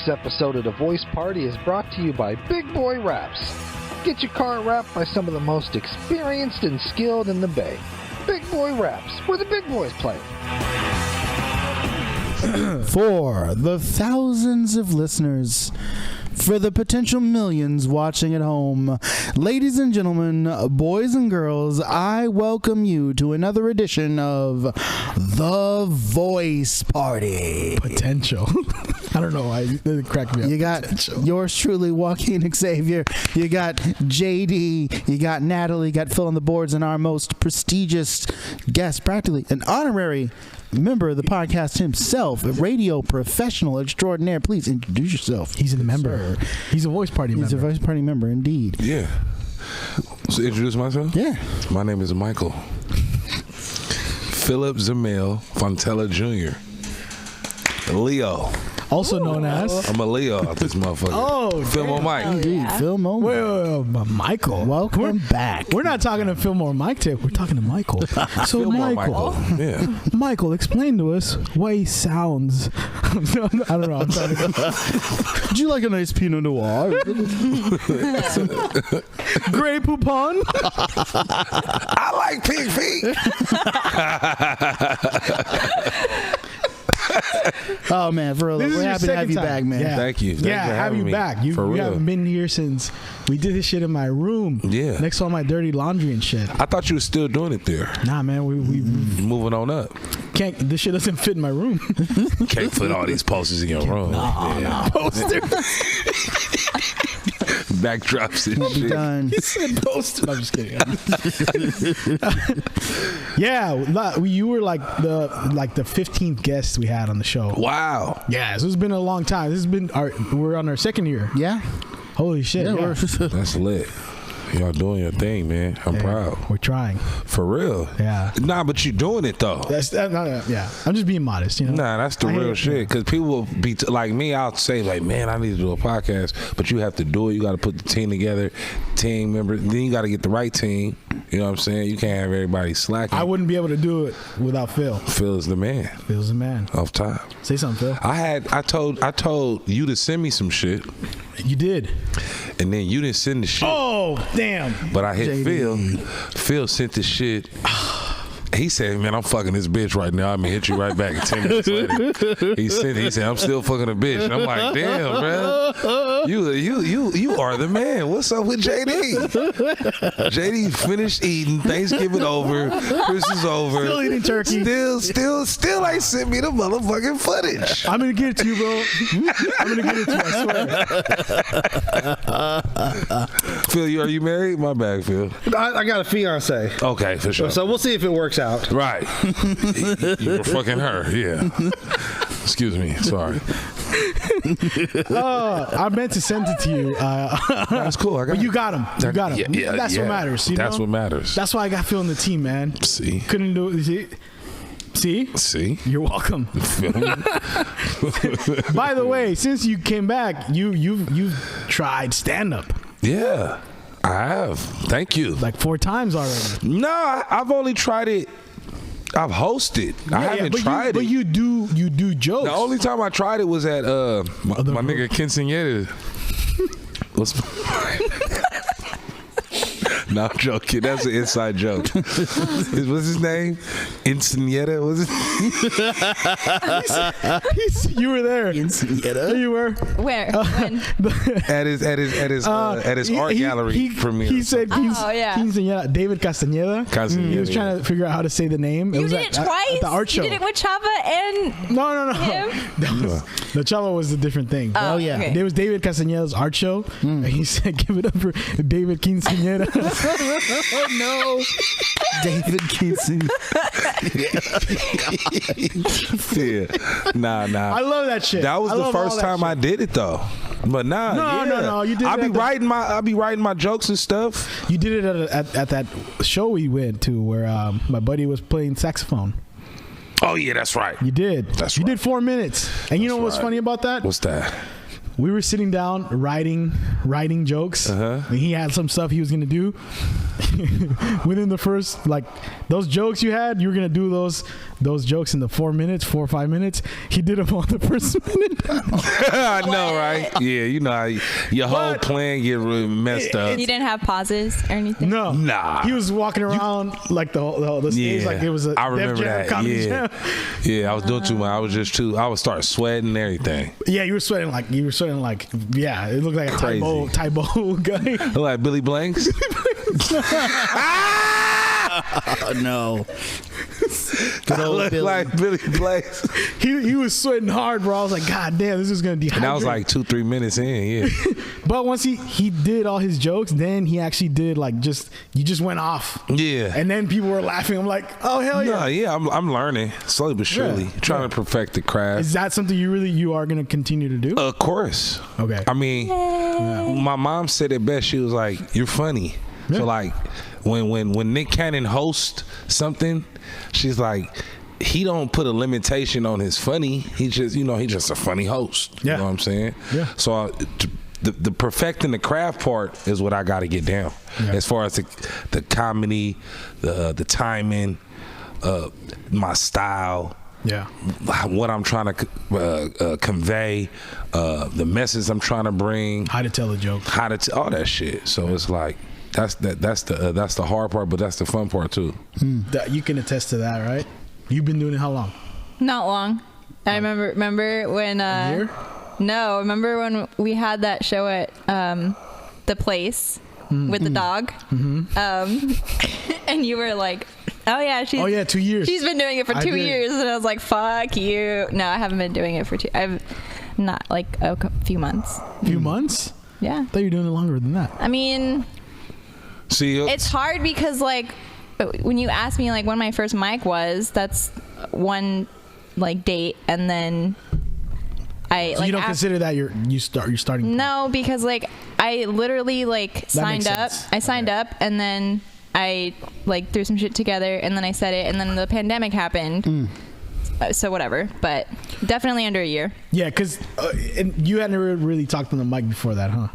week's episode of The Voice Party is brought to you by Big Boy Raps. Get your car wrapped by some of the most experienced and skilled in the Bay. Big Boy Raps, where the big boys play. For the thousands of listeners, for the potential millions watching at home, ladies and gentlemen, boys and girls, I welcome you to another edition of The Voice Party. Potential. I don't know why it cracked me up. You got potential. Yours truly, Joaquin Xavier. You got JD. You got Natalie. You got Phil on the boards, and our most prestigious guest, practically an honorary member of the podcast himself, a radio professional extraordinaire. Please introduce yourself. He's a member. Sir. He's a Voice Party member. He's a Voice Party member, indeed. Yeah. So introduce myself? Yeah. My name is Michael. Philip Zamel Fontella Jr. Leo. Also known as? I'm a Leo out this motherfucker. Oh, Fillmoe Mike. Indeed. Fillmoe. Wait, Michael. Welcome back. We're not talking to Fillmoe Mike today. We're talking to Michael. So Fillmoe Michael. Yeah. Michael, explain to us why he sounds. I don't know. I'm trying to. Would you like a nice Pinot Noir? Grey Poupon? I like pig feet. Oh man, for real, This is we're your happy to have second you time. back, man. Yeah. Thank you. Thanks Yeah, for have having you me. back. You haven't been here since we did this shit in my room. Yeah. Next to all my dirty laundry and shit. I thought you were still doing it there. Nah, man, we Moving on up. can't. This shit doesn't fit in my room. Can't put all these posters in your room. Yeah. Poster. Backdrops and Be shit. done. He said poster. No, I'm just kidding. Yeah, you were like the 15th guest we had on the show. Wow. Yeah, so it's been a long time. This has been we're on our second year. Yeah. Holy shit. Yeah, Yeah. That's lit. Y'all doing your thing, man. I'm proud. We're trying. For real. Yeah. Nah, but you doing it though. Yeah. I'm just being modest, you know. Nah, that's the I hate real it, shit. yeah. Because people will be like me. I'll say like, man, I need to do a podcast, but you have to do it. You got to put the team together, team members. Then you got to get the right team. You know what I'm saying? You can't have everybody slacking. I wouldn't be able to do it without Phil. Phil is the man. Phil's the man. Off top. Say something, Phil. I told you to send me some shit, You did. and then you didn't send the shit. Oh, damn. But I hit JD. Phil. Phil sent the shit. He said, "Man, I'm fucking this bitch right now. I'm gonna hit you right back." 10 minutes later, he said, "I'm still fucking a bitch." And I'm like, "Damn, bro, you are the man. What's up with JD? JD finished eating. Thanksgiving over. Christmas over. Still eating turkey. Still ain't sent me the motherfucking footage." I'm going to get it to you, bro. I'm going to get it to you, I swear. Phil, are you married? My bad, Phil. I got a fiance, Okay, for sure. so we'll see if it works out. Right. You were fucking her, yeah. Excuse me, sorry. I meant to send it to you. That's cool. I got But you got him. You got him. Yeah, That's what matters. You That's know? what matters. That's why I got Phil in the team, man. See? Couldn't do it. See? You're welcome. By the way, since you came back, you've tried stand up Yeah, I have. Thank you. like 4 times already. No, I've only tried it. I've hosted. I haven't but tried it. But you do jokes. The only time I tried it was at my nigga Quinceañera. What's No, I'm joking. That's an inside joke. What's his name? Quinceañera? Was it? You were there. Quinceañera? You were. Where? When? At his art gallery premiere. He said, Oh, yeah. Quinceañera, David Castañeda. Castañeda, He was trying to figure out how to say the name. You was did it at twice? the art show. You did it with Chava and No. him? The Chava was a different thing. Oh, yeah. okay. There was David Castañeda's art show, and he said, "Give it up for David Quinceañera." Oh no, David Quinceañera. Yeah. Nah. I love that shit. That was I the love first all that time shit. I did it though. But No, you did I it be at the- writing my jokes and stuff. You did it at that show we went to where my buddy was playing saxophone. Oh yeah, that's right. You did. That's You right. did 4 minutes. And you know what's right. funny about that? What's that? we were sitting down writing jokes. And he had some stuff he was gonna do. Within the first, like, those jokes you had, you were gonna do those jokes in the 4 or 5 minutes. He did them on the first minute. I know, right? Yeah, you know how your whole plan get really messed up. You didn't have pauses or anything? No, Nah. He was walking around like the stage like it was a I remember Def Jam that. comedy Yeah, jam. yeah. I was doing too much. I would start sweating and everything. Yeah, you were sweating like yeah. It looked like a Crazy. Tybo guy. Like Billy Blanks. No. I look like Billy Blanks. He was sweating hard, bro. I was like, God damn, this is gonna dehydrate. And that was like 2-3 minutes in. Yeah. But once he did all his jokes, then he actually did like you just went off. Yeah. And then people were laughing. I'm like, oh hell yeah. No, yeah. I'm learning slowly but surely, trying to perfect the craft. Is that something you are gonna continue to do? Of course. Okay. I mean, my mom said it best. She was like, "You're funny." Yeah. So like, when Nick Cannon hosts something, she's like, he don't put a limitation on his funny. He just, he's just a funny host. Yeah. You know what I'm saying? Yeah. So the perfecting the craft part is what I got to get down. Yeah. As far as the comedy, the timing, my style. Yeah. What I'm trying to convey, the message I'm trying to bring, How to tell a joke. all that shit. So it's like that's the hard part, but that's the fun part too. You can attest to that, right? You've been doing it how long? Not long. I remember when A year? No, remember when we had that show at the place with the dog? And you were like, oh yeah, 2 years. She's been doing it for I 2 did. years, and I was like, fuck you. No, I haven't been doing it for I've not like a few months. Few months? Yeah. I thought you were doing it longer than that. I mean, See, it's hard because like when you ask me like when my first mic was, that's one like date, and then So you don't consider that you're starting? No, because like I literally like signed up. sense. I signed up, and then I like threw some shit together, and then I said it, and then the pandemic happened. So whatever, but definitely under a year. Yeah, because and you had never really talked on the mic before that, huh?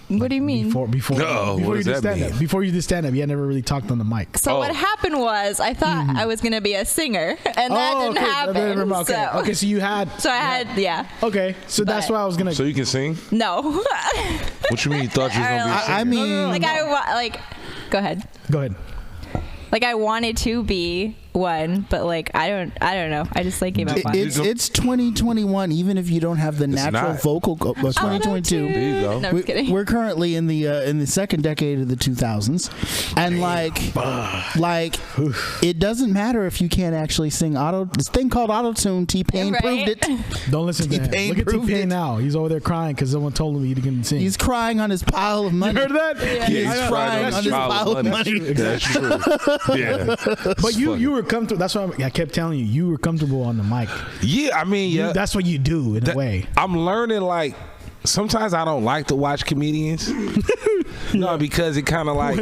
What do you mean? Before No, before what you does did that stand mean? up. Before you did stand up, you had never really talked on the mic. So Oh. what happened was I thought I was gonna be a singer, and that didn't happen. Okay, so you had. So I had, yeah. Okay, so that's But- why I was gonna. so you can sing? No. What you mean? You thought you was gonna be a singer? I mean, like go ahead. Go ahead. Like I wanted to be one, but like I don't know. I just like gave up on it. it's 2021. Even if you don't have the natural not. vocal, 2022. There you go. No, I'm just kidding. We're currently in the second decade of the 2000s, and like it doesn't matter if you can't actually sing this thing called auto-tune. T-Pain Right. proved it. Don't listen to him. T-Pain Look at proved T-Pain it. now. He's over there crying because someone told him he didn't sing. He's crying on his pile of money. You heard that? Yeah. He's I know. crying That's on his true. pile of money. That's true. Yeah. But you were comfortable. That's why I kept telling you. You were comfortable on the mic. Yeah, I mean, yeah. That's what you do in a way. I'm learning, like, sometimes I don't like to watch comedians. No, because it kind of like,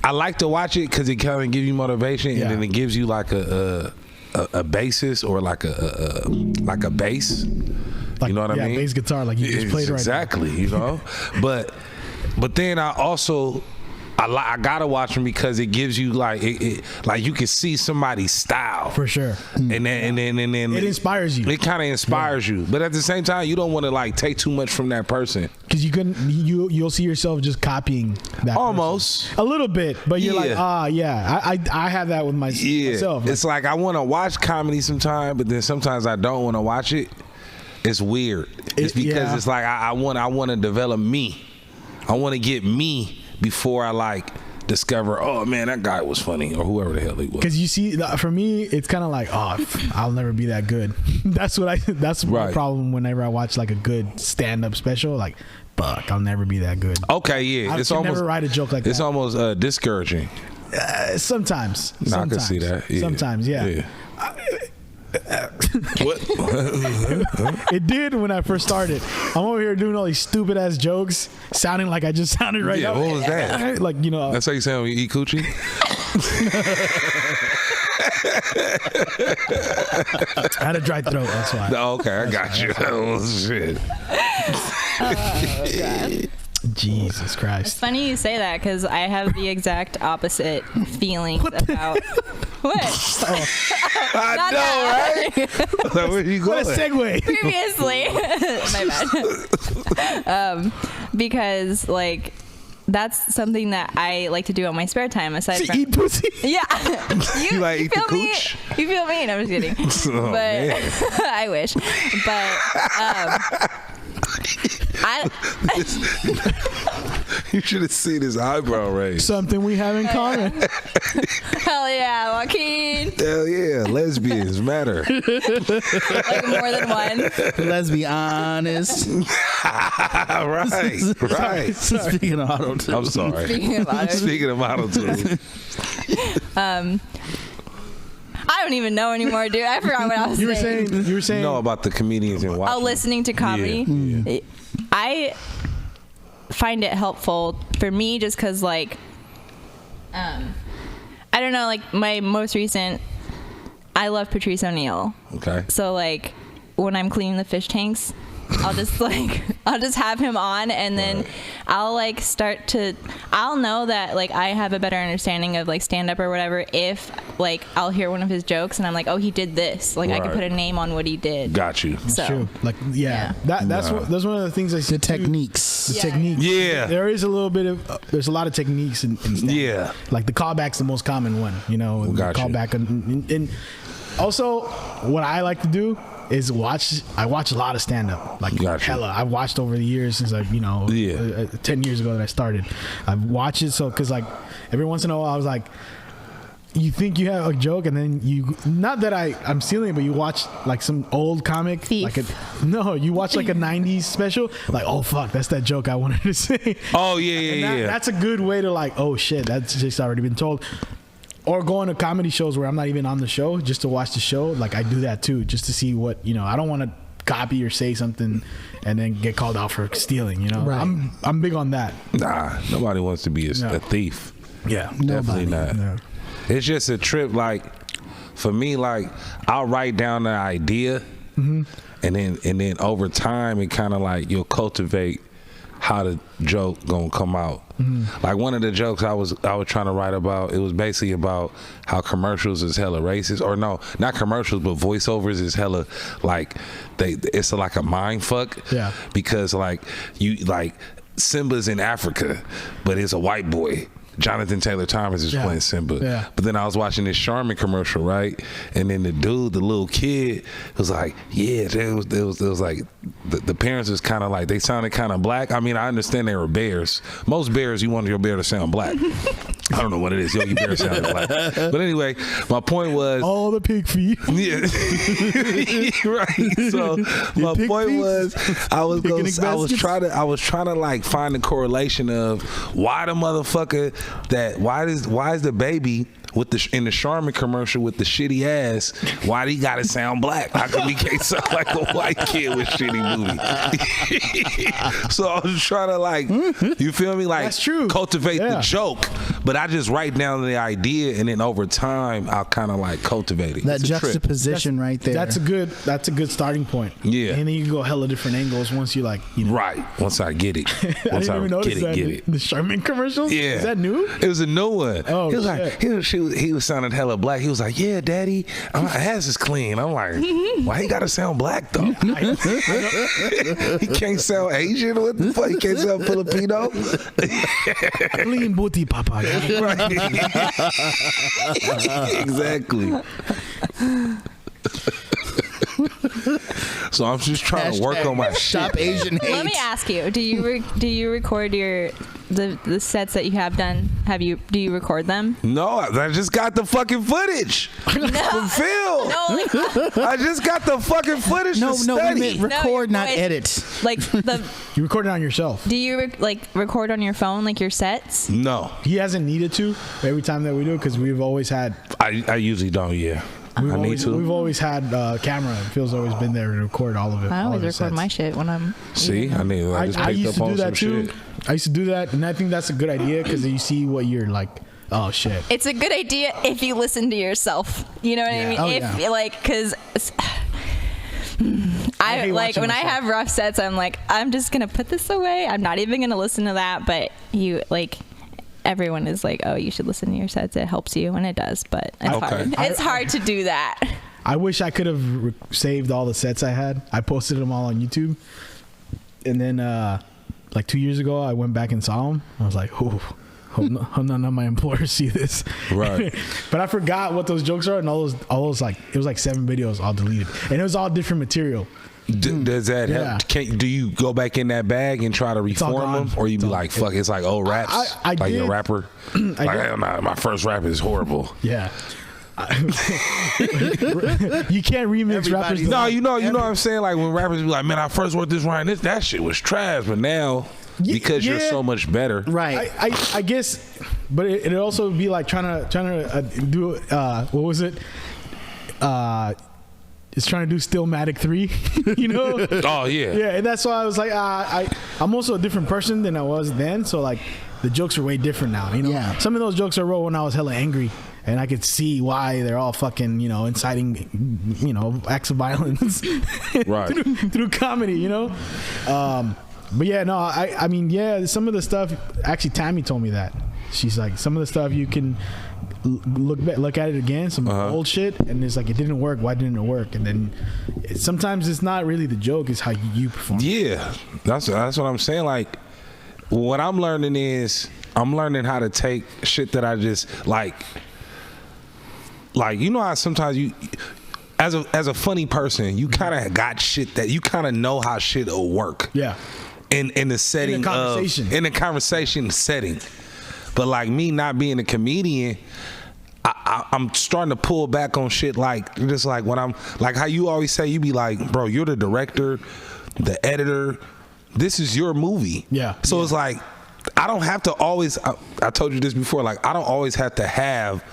I like to watch it because it kind of gives you motivation, Yeah. and then it gives you like a basis or like a bass. Like, You know what I mean? bass guitar, like you just played right exactly, you know. but then I also I gotta watch them because it gives you like like you can see somebody's style now. For sure. and then It inspires you. It kind of inspires you, but at the same time, you don't want to like take too much from that person. Because you'll see yourself just copying that Almost. person. A little bit, but you're like, Yeah. I have that with myself. It's like I want to watch comedy sometimes, but then sometimes I don't want to watch it. It's weird. It's because it's like I want to develop me. I want to get me before I like discover, oh man, that guy was funny, or whoever the hell he was. Because you see, for me, it's kind of like, oh, I'll never be that good. That's my problem whenever I watch like a good stand-up special. Like, fuck, I'll never be that good. Okay, yeah, I it's can almost never write a joke like that. It's almost discouraging. Sometimes. No, I can see that. Yeah. Sometimes, yeah. What? It did when I first started. I'm over here doing all these stupid ass jokes, sounding like I just sounded right now. What was that? Like, That's how you sound when you eat coochie? I had a dry throat. That's why. Okay, I got you. Oh, shit. Oh, God. Jesus It's Christ. funny you say that because I have the exact opposite feelings about what? I Not know, right? Like, where you going? What a segue. Previously, my bad. Because like that's something that I like to do on my spare time aside from Eat pussy. yeah. You like eat the feel me? cooch? You feel me? No, I'm just kidding. Oh, But man. I wish. But You should have seen his eyebrow raise. Something we have in common. hell yeah, Joaquin. Hell yeah, lesbians matter. Like more than one. Let's be honest. right. Speaking of auto tune. I'm sorry. Speaking of auto. Speaking of auto tune. I don't even know anymore, dude. I forgot what I was You were saying. saying. Know about the comedians and watching. Oh, listening to comedy. Yeah. I find it helpful for me just because, like, I don't know, like, my most recent, I love Patrice O'Neal. Okay. So, like, when I'm cleaning the fish tanks, I'll just have him on, and then I'll like I'll know that like I have a better understanding of like stand up or whatever if like I'll hear one of his jokes and I'm like, oh, he did this, like I can Right. put a name on what he did. Got you. So True. Like, yeah. That's one of the things I see. The techniques. The Yeah. techniques. Yeah. There is a little bit of, there's a lot of techniques in stand-up. Yeah. Like the callback's the most common one, you know. Got the you. callback. And also, what I like to do is I watch a lot of stand-up. Like, Got you. hella. I've watched over the years since 10 years ago that I started. I've watched it, so, because like, every once in a while I was like, you think you have a joke, and then you, not that I'm stealing it, but you watch like some old comic, Thief. you watch like a 90s special, like, oh fuck, that's that joke I wanted to say. Oh yeah. That's a good way to like, oh shit, that's just already been told. Or going to comedy shows where I'm not even on the show, just to watch the show. Like, I do that too, just to see what, I don't want to copy or say something and then get called out for stealing, Right. I'm big on that. Nah, nobody wants to be a thief. Yeah. Definitely not. No. It's just a trip. Like for me, like I'll write down the idea, and then over time, it kind of like you'll cultivate how the joke gonna come out. Like one of the jokes I was trying to write about, it was basically about how commercials is hella racist, or no, not commercials, but voiceovers is hella like it's like a mind fuck. Yeah. Because like Simba's in Africa, but it's a white boy. Jonathan Taylor Thomas is playing Simba. Yeah. But then I was watching this Charmin commercial, right? And then the little kid was like, yeah, it was like the parents was kind of like, they sounded kind of black. I mean, I understand they were bears. Most bears, you want your bear to sound black. I don't know what it is. Yogi Bear sounded black. But anyway, my point was, All the pig feet. yeah, right. So my pig point feet? was, I was baskets? trying to like find the correlation of why the motherfucker why is the baby in the Charmin commercial with the shitty ass, why he gotta sound black? How come he can't sound like a white kid with shitty booty? So I was trying to like, you feel me? Like, That's true. cultivate the Yeah. joke, but I just write down the idea, and then over time I'll kind of like cultivate it. That It's a trip. juxtaposition right there. That's a good starting point. Yeah. And then you can go hella different angles once you like, Right. Once I get it. I Once didn't even notice that. get it. The Charmin commercials? Yeah. Is that new? It was a new one. Oh, he was like, he was sounding hella black. He was like, yeah, daddy, my ass is clean. I'm like, why he gotta sound black though? He can't sound Asian. What the fuck? He can't sound Filipino. Clean booty, papa. Right. Exactly. So I'm just trying to work on my shit. Stop Asian hate. Let me ask you: do you record the sets that you have done? Do you record them? No, I just got the fucking footage from Phil. No, like, I just got the fucking footage to No, we study. meant record, No, not wait. edit. like the. You record it on yourself. Do you record on your phone like your sets? No, He hasn't needed to every time that we do because we've always had I usually don't. Yeah, we've I need to. We've always had camera. Phil's always been there to record all of it. I all always of his record sets. my shit when I'm. See, I need. I just I picked used up to do on some that too. shit. I used to do that, and I think that's a good idea because you see what you're like Oh shit. It's a good idea if you listen to yourself. You know what I mean? Oh, if yeah. like, because I hate like watching when I myself. have rough sets, I'm like, I'm just gonna put this away. I'm not even gonna listen to that. But you like, everyone is like, oh, you should listen to your sets. It helps you, and it does. But it's hard. It's hard to do that. I wish I could have saved all the sets I had. I posted them all on YouTube, and then like 2 years ago, I went back and saw them. I was like, oh. Hope none of my employers see this. Right. But I forgot what those jokes are, and all those like, it was like 7 videos all deleted, and it was all different material. Does that Yeah. help? Do you go back in that bag and try to all reform gone. them, or you be It's all- like, "Fuck"? It's like old raps. I like did. a rapper. Like, hell nah, my first rap is horrible. Yeah. You can't remix rappers. No, you know what I'm saying. Like when rappers be like, "Man, I first wrote this rhyme. That shit was trash," but now because you're yeah. so much better, Right. I guess, but it'd also be like trying to do what was it? It's trying to do Stillmatic 3, you know? Oh yeah, Yeah, and that's why I was like, I'm also a different person than I was then, so like the jokes are way different now, you know? Yeah. Some of those jokes I wrote when I was hella angry, and I could see why they're all fucking, you know, inciting, you know, acts of violence Right. through comedy, you know? But yeah, no, I mean, yeah, some of the stuff, actually Tammy told me that. She's like, some of the stuff you can look at it again, some old shit, and it's like, it didn't work. Why didn't it work? And then sometimes it's not really the joke, it's how you perform. yeah. That's what I'm saying. Like what I'm learning is I'm learning how to take shit that I just like you know how sometimes you. As a funny person, you kind of got shit that you kind of know how shit will work. Yeah. In the setting In a conversation. in a conversation setting. But like me not being a comedian, I'm starting to pull back on shit like just like when I'm like how you always say, you be like, bro, you're the director, the editor, this is your movie. Yeah. So it's like I don't have to always I told you this before, like I don't always have to have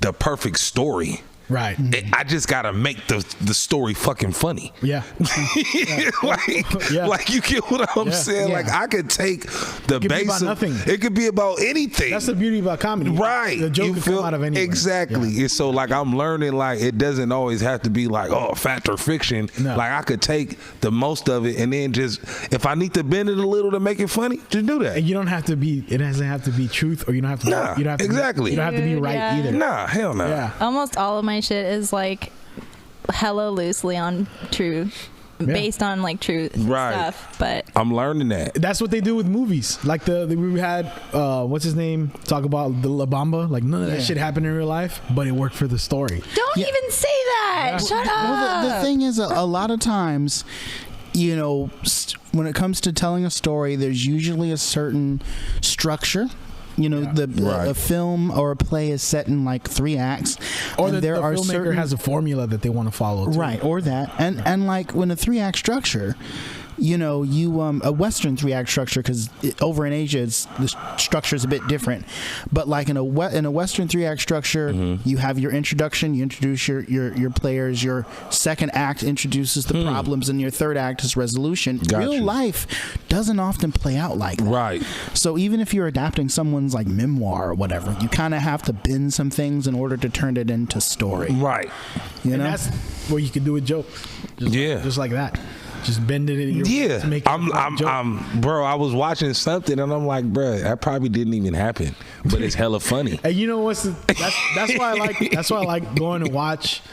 the perfect story. Right. I just gotta make the story fucking funny. Yeah. Like you get what I'm Yeah. saying? Yeah. Like I could take the could be base about of nothing. It could be about anything. That's the beauty about comedy. Right. The joke can come out of anywhere. Exactly. Yeah. And so like I'm learning like it doesn't always have to be like, oh, fact or fiction. No. Like I could take the most of it and then just if I need to bend it a little to make it funny, just do that. And you don't have to be, it doesn't have to be truth, or you don't have to, Nah, you don't have to exactly. you don't have to be right Yeah. either. Nah, hell no. Yeah. Almost all of my shit is like hella loosely on true, based on like true Right. stuff. But I'm learning that. That's what they do with movies. Like we had what's his name talk about the La Bamba. Like none of that shit happened in real life, but it worked for the story. don't even say that. Shut up. Well, the thing is, a lot of times, you know, when it comes to telling a story, there's usually a certain structure. You know, a film or a play is set in like 3 acts, Or and the filmmaker has a formula that they want to follow. Too. right, or that, and like when a 3-act structure, you know, a Western 3-act structure, because over in Asia the structure is a bit different, but like in a Western 3-act structure, you have your introduction, you introduce your players, your second act introduces the problems, and your third act is resolution. Real life doesn't often play out like that. Right. So even if you're adapting someone's like memoir or whatever, you kind of have to bend some things in order to turn it into story. Right. You And know? that's where you can do a joke. Just like that. Just bend it in your to make it a joke. Bro, I was watching something and I'm like, bro, that probably didn't even happen, but it's hella funny. And you know what's that's why I like going to watch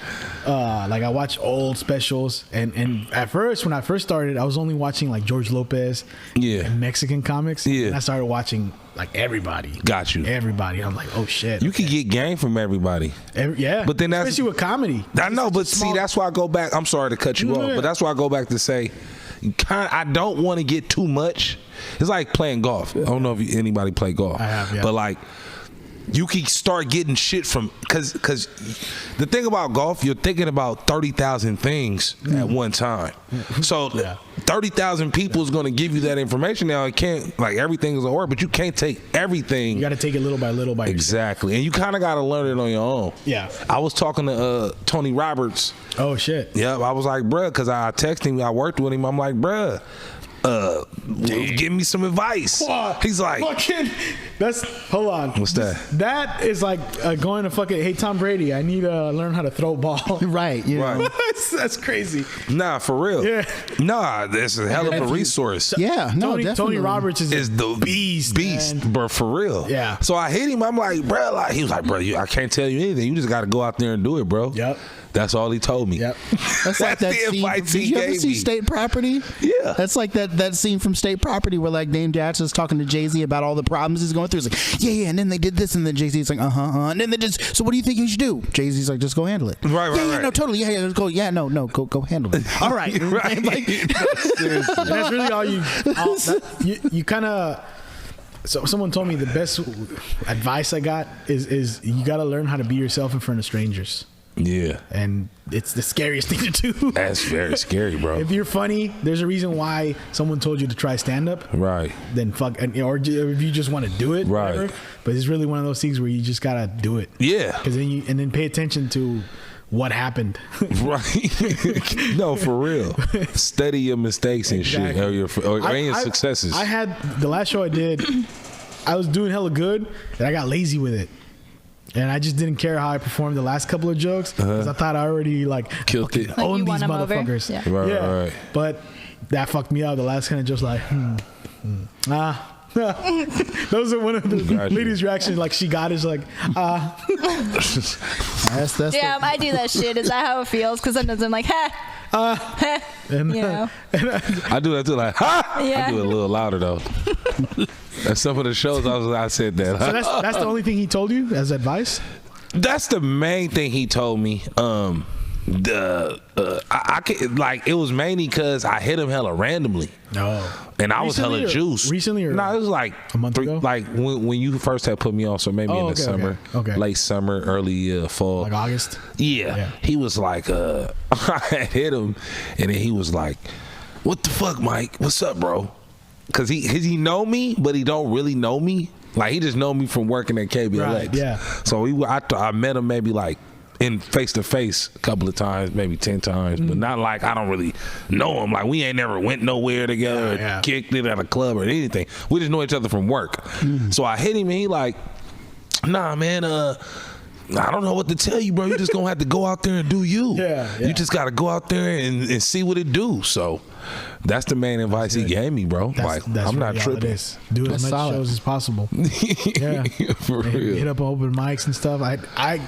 like I watch old specials, and at first when I first started I was only watching like George Lopez and Mexican comics. And I started watching like everybody. Got you. Everybody. I'm like, oh shit. You can get game from everybody. But then that's especially with comedy. I know, but see, that's why I go back. I'm sorry to cut you off, but that's why I go back to say, I don't want to get too much. It's like playing golf. I don't know if anybody play golf. I have, yeah. But like, you can start getting shit from because the thing about golf, you're thinking about 30,000 things at one time. So 30,000 people is going to give you that information. Now it can't like everything is a work, but you can't take everything. You got to take it little by little by exactly, and you kind of got to learn it on your own. Yeah. I was talking to Tony Roberts. Oh shit. Yeah, I was like, bruh, because I texted him, I worked with him. I'm like, bruh, give me some advice. He's like, hold on. What's that? That is like going to fucking, hey, Tom Brady, I need to learn how to throw ball. Right. You know. Right. That's crazy. Nah, for real. Yeah. Nah, that's a hell of a resource. Yeah. No, Tony definitely. Roberts is The beast, man. bro, for real. Yeah. So I hit him. I'm like, bro, like he was like, bro, I can't tell you anything. You just got to go out there and do it, bro. Yep. That's all he told me. Yep. That's like that the scene. advice Did he you ever gave see me. State Property? Yeah. That's like that scene from State Property where like Dame Dash is talking to Jay-Z about all the problems he's going through. He's like, yeah, and then they did this, and then Jay-Z's like, and then they just, so what do you think you should do? Jay-Z's like, just go handle it. Right, yeah, no, totally. Yeah, let's go. Yeah, no, go handle it. All right. Right. Like, Seriously. And that's really all you kind of. So someone told me the best advice I got is you got to learn how to be yourself in front of strangers. Yeah. And it's the scariest thing to do. That's very scary, bro. If you're funny, there's a reason why someone told you to try stand up. Right. Then fuck, or if you just want to do it. Right. Whatever. But it's really one of those things where you just gotta do it. Yeah. Because then pay attention to what happened. Right. No, for real. Study your mistakes and shit, or your successes. I had the last show I did. I was doing hella good, and I got lazy with it. And I just didn't care how I performed the last couple of jokes because I thought I already killed it. Like owned you these won 'em over? motherfuckers. Yeah. Right. But that fucked me up. The last kind of just like, Those are one of the ladies' reactions. Like she got is like, that's Damn, I do that shit. Is that how it feels? Because sometimes I'm like, ha. and, You know? I do that too, like, ha! Yeah. I do it a little louder though. At some of the shows, I said that. So that's the only thing he told you as advice? That's the main thing he told me. I it was mainly because I hit him hella randomly. No. And I was hella juiced. Recently or no, it was like a month ago? Like when you first had put me on, so maybe in the summer, okay. late summer, early fall, Like August? Yeah. He was like, I had hit him, and then he was like, "What the fuck, Mike? What's up, bro?" Because he know me, but he don't really know me. Like he just know me from working at KBLX. Right, yeah. So I met him maybe like in face to face a couple of times, maybe 10 times, but not like I don't really know him. Like we ain't never went nowhere together, or kicked it at a club or anything. We just know each other from work. So I hit him and he like, "Nah, man, I don't know what to tell you, bro. You just gonna have to go out there and do you. Yeah. You just gotta go out there and see what it do." So that's the main advice he gave me, bro. That's I'm not really all tripping. it is. Do as much solid. shows as possible. Yeah. For real. Hit up open mics and stuff. I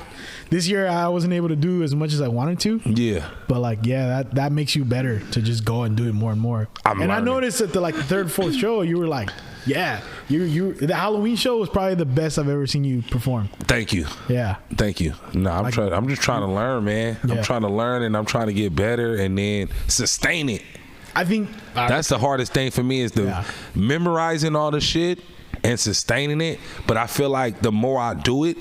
this year I wasn't able to do as much as I wanted to. Yeah. But that makes you better to just go and do it more and more. I'm I learning. noticed at the third, fourth show, you were like, yeah, you the Halloween show was probably the best I've ever seen you perform. Thank you. Yeah. Thank you. No, I'm just trying to learn, man. Yeah. I'm trying to learn and I'm trying to get better and then sustain it. I think That's the hardest thing for me is memorizing all the shit and sustaining it. But I feel like the more I do it,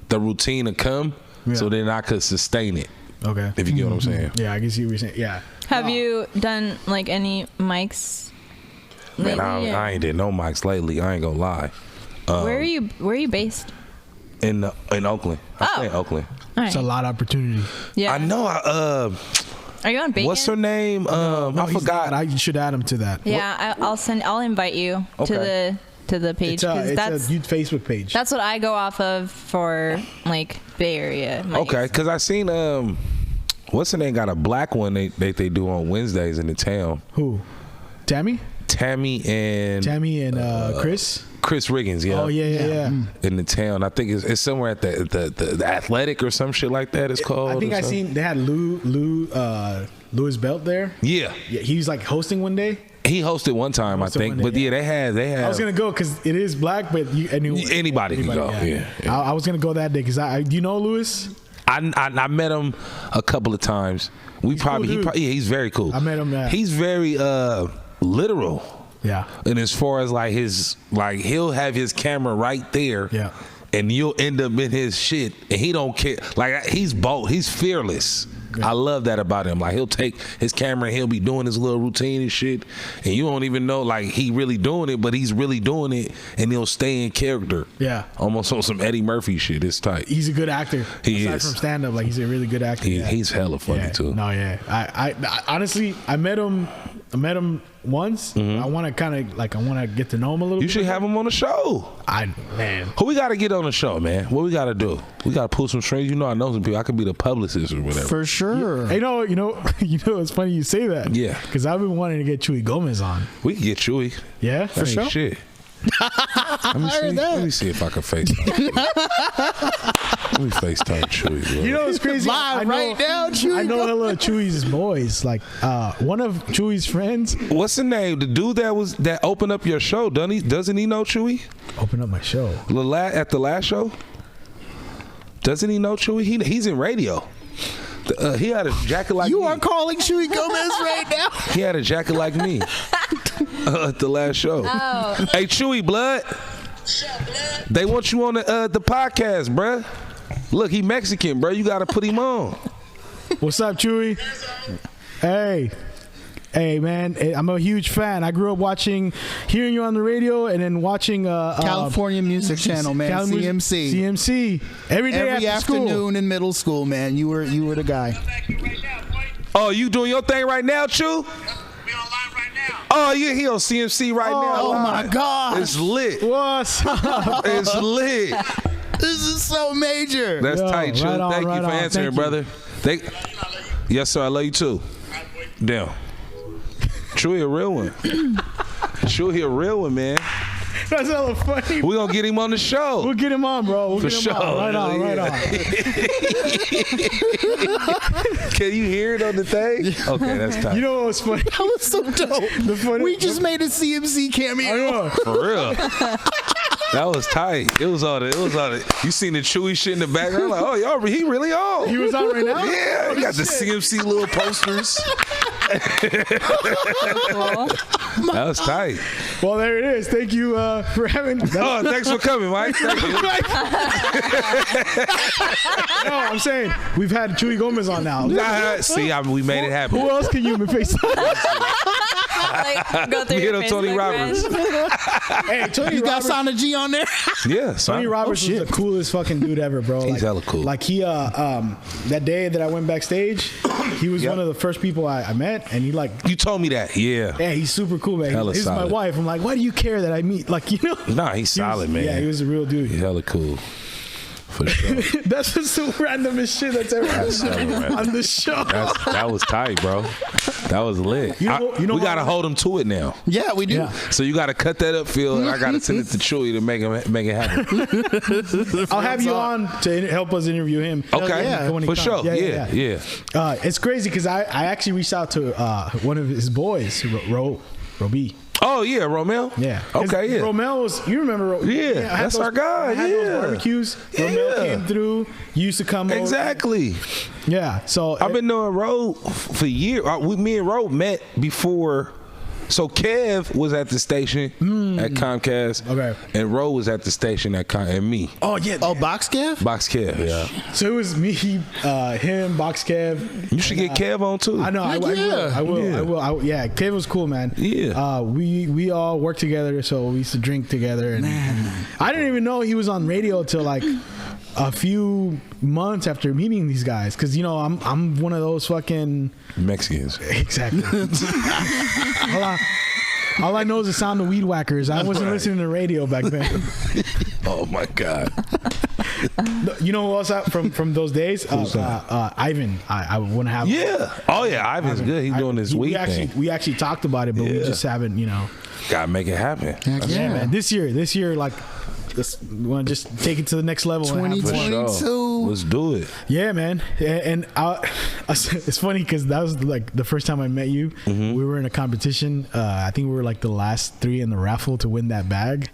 the routine will come. Yeah. So then I could sustain it. okay. If you get what I'm saying. Yeah, I can see what you're saying. Yeah. Have you done like any mics? Man, lately? I ain't did no mics lately. I ain't gonna lie. Where are you based? In Oakland. I stay in Oakland. All It's a right. lot of opportunity. Yeah. I know. Are you on Bacon? What's her name? I he's forgot. not. I should add him to that. Yeah, I'll invite you Okay. to the page It's because a youth Facebook page. that's what I go off of for like Bay Area. mics. Okay, because I seen what's her name got a black one they do on Wednesdays in the town. Who? Tammy and Chris Riggins. Yeah. Oh yeah. In the town, I think it's somewhere at the Athletic or some shit like that. It's called. I think or I something. seen they had Louis Belt there. Yeah, Yeah, he was like hosting one day. he hosted one time, I Hosted think. one day, But yeah, they had. I was gonna go because it is black, but Anybody can go, yeah. I was gonna go that day because do you know Louis? I met him a couple of times. He's very cool. I met him. He's very literal. Yeah. And as far as he'll have his camera right there. Yeah. And you'll end up in his shit and he don't care. Like he's bold. He's fearless. Yeah. I love that about him. Like he'll take his camera and he'll be doing his little routine and shit. And you don't even know like he really doing it, but he's really doing it and he'll stay in character. Yeah. Almost on some Eddie Murphy shit. It's tight. He's a good actor. He Aside is. from stand up, like he's a really good actor. He's hella funny too. No, yeah. I honestly I met him met him once. I want to kind of I want to get to know him a little bit. You should have him on the show. Man. Who we got to get on the show, man? What we got to do? We got to pull some strings. You know, I know some people. I could be the publicist or whatever. For sure. You know. It's funny you say that. Yeah. Because I've been wanting to get Chewy Gomez on. We can get Chewy. Yeah, That ain't shit. Let me see if I can FaceTime. Let me FaceTime Chewy, bro. You know what's crazy? Live right now, Chewy. I know hello Chewy's boys. Like one of Chewy's friends. What's the name? The dude that opened up your show, doesn't he know Chewy? Open up my show. At the last show? Doesn't he know Chewy? He's in radio. He had a jacket like me. You are calling Chewy Gomez right now. He had a jacket like me at the last show. Oh. Hey, Chewy, blood. They want you on the podcast, bruh. Look, he Mexican, bro. You got to put him on. What's up, Chewy? Hey, man, I'm a huge fan. I grew up hearing you on the radio, and then watching California Music Channel, man. CMC. Every day Every after afternoon school. in middle school, man. You were the guy. Oh, you doing your thing right now, Chew? We on live right now. Oh, you're here on CMC right now. Oh my God. It's lit. What's up? It's lit. This is so major. That's Yo, tight, Chew. right on, Thank you right for on. answering, Thank brother. Yes, sir. I love you too. Damn. Chewy a real one. Chewy a real one, man. That's hella funny. We gonna get him on the show. We'll get him on, bro. We'll For get him sure. on. Right on. Can you hear it on the thing? Okay, that's tight. You know what was funny? That was so dope. We just made a CMC cameo. I know. For real. That was tight. It was all the. You seen the Chewy shit in the background? Like, oh, y'all, he really on. He was on right now? Yeah, he got the CMC little posters. That was tight. Well, there it is. Thank you for having. Oh, thanks for coming, Mike. Thank you. No, I'm saying we've had Chewy Gomez on now. See, we made it happen. Who else can you face? Like, go through We hit your on Tony Facebook Roberts. friends. Hey, Tony You got Roberts. Sana G on there? Yeah, Tony Roberts is the coolest fucking dude ever, bro. He's hella cool. Like he, that day that I went backstage, he was one of the first people I met, and he like. You told me that. Yeah. Yeah, he's super cool, man. Hella This is my solid. wife. I'm like, why do you care that I meet? Like, you know. Nah, he's solid, man. Yeah, he was a real dude. He's hella cool. For sure. That's just the randomest shit that's ever happened on the show. That was tight, bro. That was lit. You know we what? got to hold him to it now. Yeah, we do. Yeah. So you got to cut that up, Phil, and I got to send it to Chewy to make it happen. I'll have you on to help us interview him. Okay, yeah. When he for comes. sure. Yeah. It's crazy because I actually reached out to one of his boys, Roby. Oh yeah, Romel. Yeah. 'Cause Okay. Yeah. Romel was. You remember? Yeah, I had that's our guy, I had yeah. those barbecues. Romel came through. Used to come over. Exactly. Yeah. So I've been knowing Ro for years. Me and Ro met before. So Kev was at the station at Comcast. Okay. And Ro was at the station and me. Oh yeah. Oh, Box Kev? Box Kev. Yeah. So it was me, him, Box Kev. You should get Kev on too. I know. I will. Yeah, Kev was cool, man. Yeah. We all worked together, so we used to drink together, and I didn't even know he was on radio till like a few months after meeting these guys, because I'm one of those fucking Mexicans. exactly. All I know is the sound of weed whackers. I wasn't listening to radio back then. Oh my God. You know who else from those days? Ivan. I wouldn't have. Yeah. Oh yeah, Ivan's good. He's doing his weed thing. We actually talked about it, but we Yeah. just haven't. Gotta make it happen. Yeah, man. This year, like, we want to just take it to the next level. and have fun. 2022. Let's do it. Yeah, man. And it's funny because that was like the first time I met you. Mm-hmm. We were in a competition. I think we were like the last 3 in the raffle to win that bag.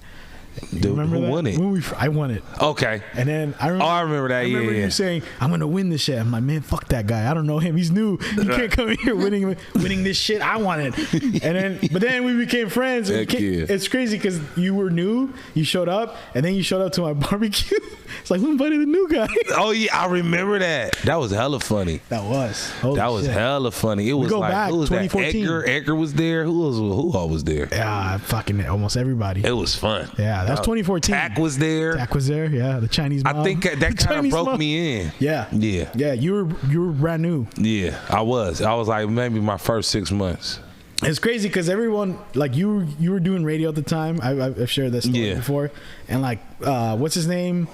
Dude, Remember who that? won it? I won it. Okay. And then I remember. Oh, I remember that. I remember Yeah. you saying, "I'm gonna win this shit." I'm like, "Man, fuck that guy. I don't know him. He's new. He can't come in here winning this shit. I want it." But then we became friends. Heck yeah. It's crazy because you were new. You showed up, and then you showed up to my barbecue. It's like, who invited the new guy? Oh yeah, I remember that. That was hella funny. That was. Holy That was shit. hella funny. It was go like back, who was that? 2014. Edgar was there. Who all was there? Yeah, fucking almost everybody. It was fun. Yeah, that's 2014. Tack was there. Tack was there. Yeah, the Chinese mom. I think that kind of Chinese broke mom. me in. Yeah. Yeah. Yeah, you were brand new. Yeah, I was like maybe my first 6 months. It's crazy because everyone, like you were doing radio at the time. I've shared this story before, and like what's his name,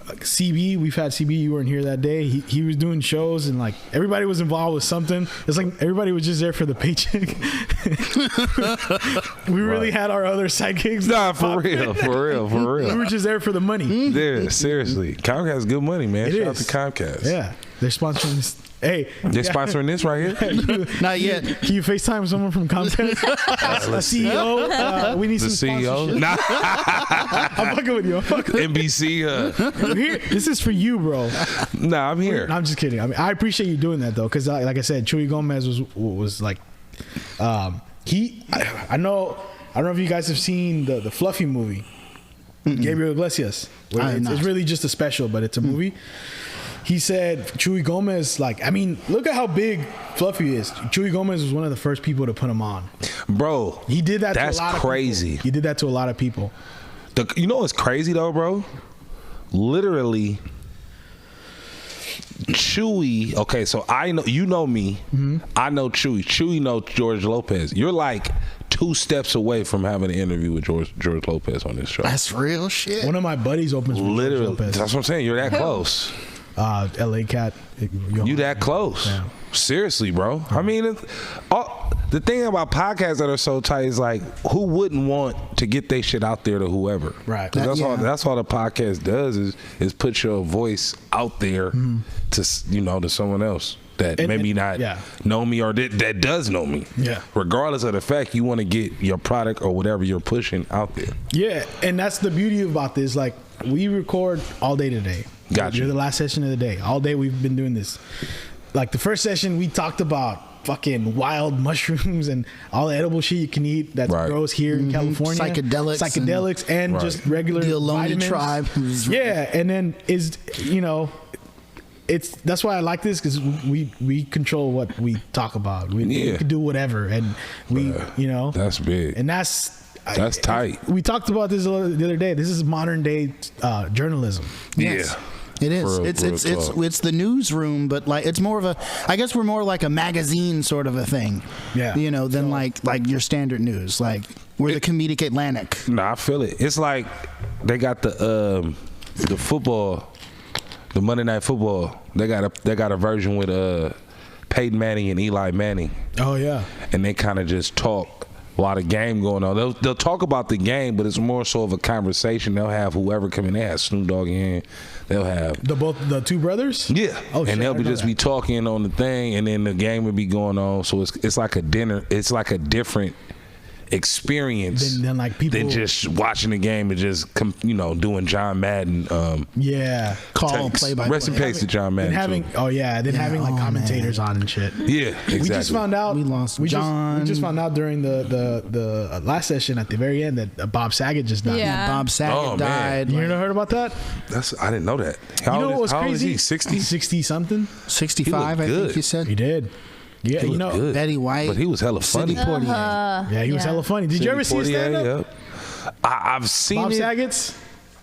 CB. We've had CB. You weren't here that day. He was doing shows, and like everybody was involved with something. It's like everybody was just there for the paycheck. We really had our other side gigs. Nah, for real. We were just there for the money. Yeah, seriously. Comcast is good money, man. Shout out to Comcast. Yeah, they're sponsoring this. Hey, they're sponsoring this right here. Not yet. Can you FaceTime someone from Comcast? A CEO. We need the some CEO. Nah. I'm fucking with you. NBC. Here, this is for you, bro. Nah, I'm here. I'm just kidding. I mean, I appreciate you doing that though, because like I said, Chuy Gomez was like, I don't know if you guys have seen the Fluffy movie, Gabriel Iglesias. It's really just a special, but it's a movie. He said Chuy Gomez, like, I mean, look at how big Fluffy is. Chuy Gomez was one of the first people to put him on. Bro, he did that. That's to a lot crazy. Of people. He did that to a lot of people. You know what's crazy though, bro? Literally, Chuy. Okay, so I know you know me. I know Chuy. Chuy know George Lopez. You're like 2 steps away from having an interview with George Lopez on this show. That's real shit. One of my buddies opens with literally. George Lopez. That's what I'm saying. You're that close. LA Cat. You that close. Yeah. Seriously, bro. I mean, the thing about podcasts that are so tight is like, who wouldn't want to get their shit out there to whoever? Right. That's all the podcast does is put your voice out there to to someone else that maybe not know me or that does know me. Yeah. Regardless of the fact, you want to get your product or whatever you're pushing out there. Yeah, and that's the beauty about this. Like, we record all day today. Gotcha. You're the last session of the day. All day we've been doing this. Like the first session, we talked about fucking wild mushrooms and all the edible shit you can eat that grows here in California. Psychedelics and just regular the Lonely vitamins. Tribe. Yeah, and then that's why I like this, because we control what we talk about. We can do whatever, and that's big, and that's tight. We talked about this the other day. This is modern day journalism. Yes. It is. It's the newsroom, but like it's more of a. I guess we're more like a magazine sort of a thing. Yeah. Than like your standard news. Like we're the comedic Atlantic. Nah, I feel it. It's like they got the football, the Monday Night Football. They got a version with Peyton Manning and Eli Manning. Oh yeah. And they kind of just talk while the game going on. They'll talk about the game, but it's more so of a conversation. They'll have whoever come in. They have Snoop Dogg in. They'll have the two brothers. Yeah. Oh, and they'll be talking on the thing, and then the game will be going on. So it's like a dinner. It's like a different experience than like people than just watching the game and just doing John Madden. Call play by rest in peace to John Madden. Having like commentators on and shit. Yeah, exactly. We just found out we lost John. We just found out during the last session at the very end that Bob Saget just died. Yeah. Bob Saget died. You never heard about that? I didn't know that. How old is he? 60? 60 something. 65. I think you said he did. Yeah, good. Betty White, but he was hella funny. Yeah, he was hella funny. Did you ever see his stand-up? I've seen Bob it. Saget's?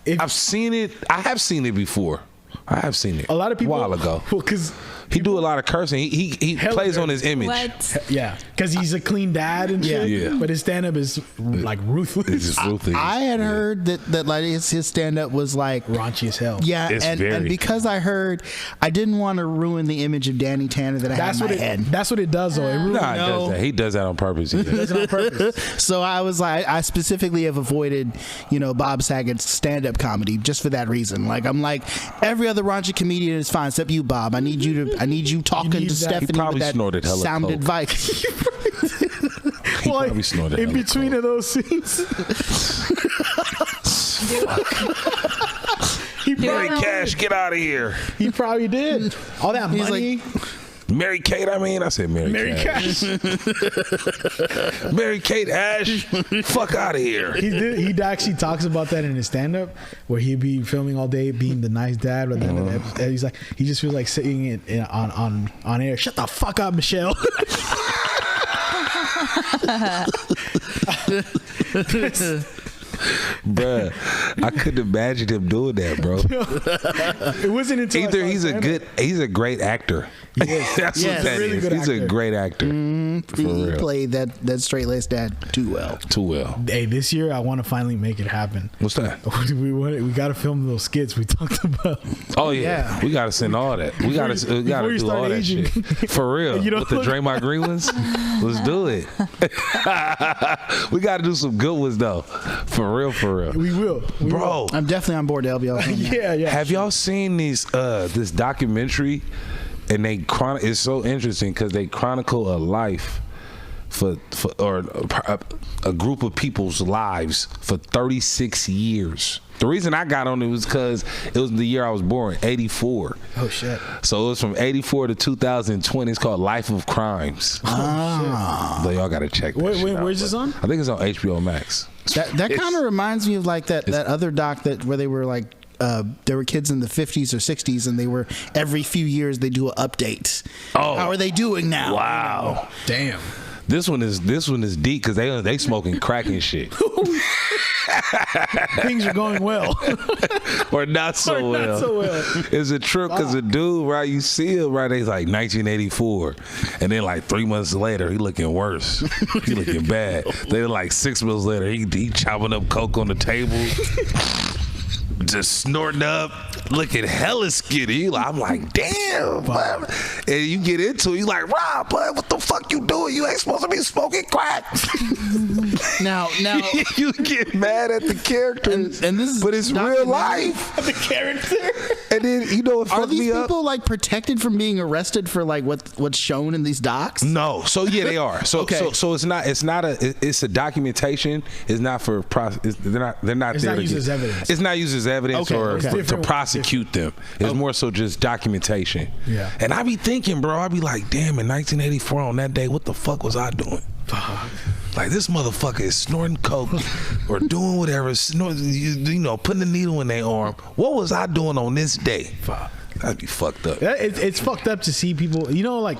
I've seen it. I have seen it before. I have seen it a lot of people a while ago. Because he do a lot of cursing. He plays on his image. What? Yeah, because he's a clean dad and shit. Yeah. But his stand up is like ruthless. It's just ruthless. I had heard that like his stand up was like raunchy as hell. Yeah, and because I didn't want to ruin the image of Danny Tanner that I had in my head. That's what it does though. It does that. He does that on purpose. He does it on purpose. So I was like, I specifically have avoided Bob Saget's stand up comedy just for that reason. Like I'm like every other raunchy comedian is fine except you, Bob. I need you talking to Stephanie with that sound coke. advice. He probably snorted in between of those scenes. Mary Cash, get out of here. He probably did. All that money. Mary Kate, I said Mary Cash. Mary Kate Ash, fuck out of here. He actually talks about that in his stand-up, where he'd be filming all day, being the nice dad, but then he's like, he just feels like saying it on air. Shut the fuck up, Michelle. Bruh, I couldn't imagine him doing that, bro. It wasn't until Either he's a great actor. Yes. That's Yes. what that Really is. good He's a actor. great actor. For He real. played that straight-laced dad too well. Too well. Hey, this year I want to finally make it happen. What's that? We got to film those skits we talked about. Oh yeah, Yeah. we gotta send all that. We gotta Before you do start all that aging. shit for real. You know, With the Draymond Green ones, let's do it. We gotta do some good ones though, for real, for real. We will, Bro. I'm definitely on board to help y'all. Yeah. Have y'all seen these this documentary? And they it's so interesting because they chronicle a life or a group of people's lives for 36 years. The reason I got on it was because it was the year I was born, 84. Oh shit. So it was from 84 to 2020. It's called Life of Crimes. So y'all gotta check that shit out, where's this on? I think it's on HBO Max. That kind of reminds me of like that other doc where they were like there were kids in the 50s or 60s and they were every few years they do an update. Oh. How are they doing now? Wow. Damn. This one is deep because they smoking crack and shit. Things are going well. Or not so well. Not so well. It's a trip because a dude, right? You see him, right? He's like 1984, and then like 3 months later, he looking worse. He looking bad. Then like 6 months later, he chopping up coke on the table, just snorting up, looking hella skinny. I'm like, damn. Bud. And you get into it, you like, Rob, bud, what the fuck you doing? You ain't supposed to be smoking crack. Now You get mad at the characters, and this is but it's real life. The character. And then you know what are fucked these me up? people like protected from being arrested for like what's shown in these docs? No, so yeah, they are. So Okay. so it's a documentation. It's not for they're not It's there not to used get- as evidence. It's not used as evidence Okay, or okay. to Different- prosecute them. It's more so just documentation. Yeah. And I be thinking, bro, I be like, damn, in 1984 on that day, what the fuck was I doing? Like this motherfucker is snorting coke or doing whatever, you know, putting a needle in their arm. What was I doing on this day? Fuck. That'd be fucked up. It's fucked up to see people. You know, like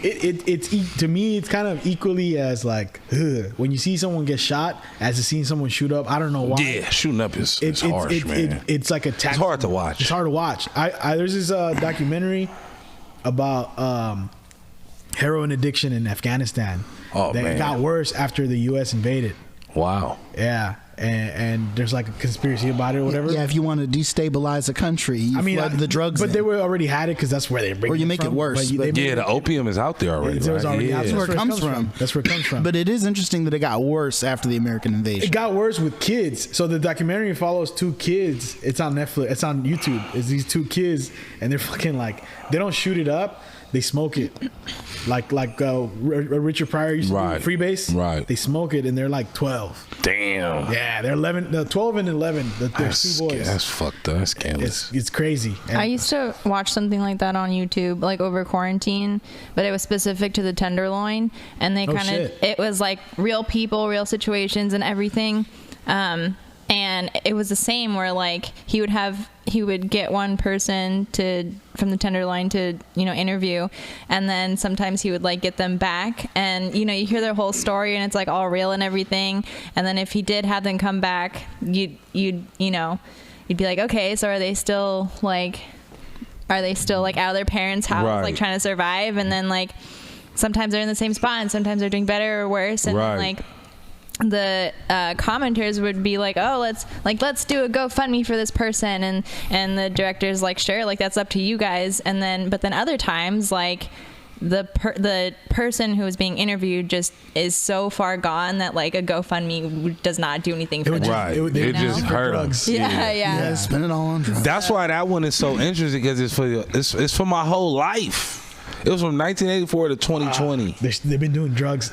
it's to me, it's kind of equally as like when you see someone get shot as to seeing someone shoot up. I don't know why. Yeah, shooting up is harsh, man. It's like a tax. It's hard to watch. It's hard to watch. There's this documentary about heroin addiction in Afghanistan. Oh, that man. got worse after the U.S. invaded. Wow. Yeah, and there's like a conspiracy about it or whatever. Yeah, if you want to destabilize a country, you flood the drugs but in. they were already had it because that's where they bring. Or you make it from. worse, But but- they Yeah, make the opium is out there already. It was right? already Yeah. out. That's where it comes from. That's where it comes from. But it is interesting that it got worse after the American invasion. It got worse with kids. So the documentary follows two kids. It's on Netflix. It's on YouTube. It's these two kids, and they're fucking like they don't shoot it up. They smoke it, like Richard Pryor used to Right. do Freebase. Right. They smoke it, and they're like 12. Damn. Yeah, they're 11. The 12 and 11. They're That's, two boys. that's fucked up. That's scandalous. It's crazy. And I used to watch something like that on YouTube, like over quarantine, but it was specific to the Tenderloin, and they Oh, kind of shit. it was like real people, real situations, and everything. And it was the same where like he would get one person from the Tenderloin to interview, and then sometimes he would like get them back, and you hear their whole story and it's like all real and everything, and then if he did have them come back, you'd be like, okay, so are they still like out of their parents' house, Right. like trying to survive? And then like sometimes they're in the same spot and sometimes they're doing better or worse, and then, Right. like the commenters would be like, oh, let's do a GoFundMe for this person, and the director's like, sure, like that's up to you guys. And then but then other times like the person who is being interviewed just is so far gone that like a GoFundMe does not do anything for them. Right. It It just hurt them. drugs. Yeah. Yeah, spend it all on drugs. That's why that one is so interesting because it's for my whole life. It was from 1984 to 2020. They've been doing drugs.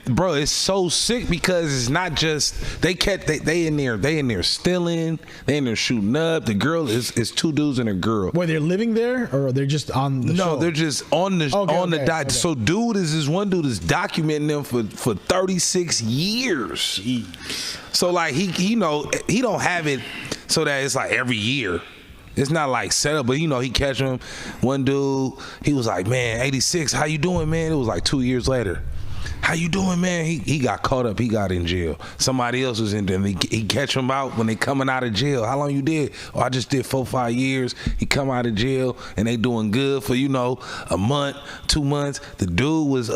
Bro, it's so sick because it's not just they in there stealing, they in there shooting up. The girl is two dudes and a girl. Were they living there or they're just on the show? No, they're just on the Okay. dot. So one dude is documenting them for 36 years. So like he don't have it so that it's like every year. It's not like set up, but he catch him. One dude, he was like, man, 86, how you doing, man? It was like 2 years later. how you doing, man? He got caught up. He got in jail. Somebody else was in there. He catch him out when they coming out of jail. How long you did? Oh, I just did 4-5 years. He come out of jail and they doing good for, a month, 2 months. The dude was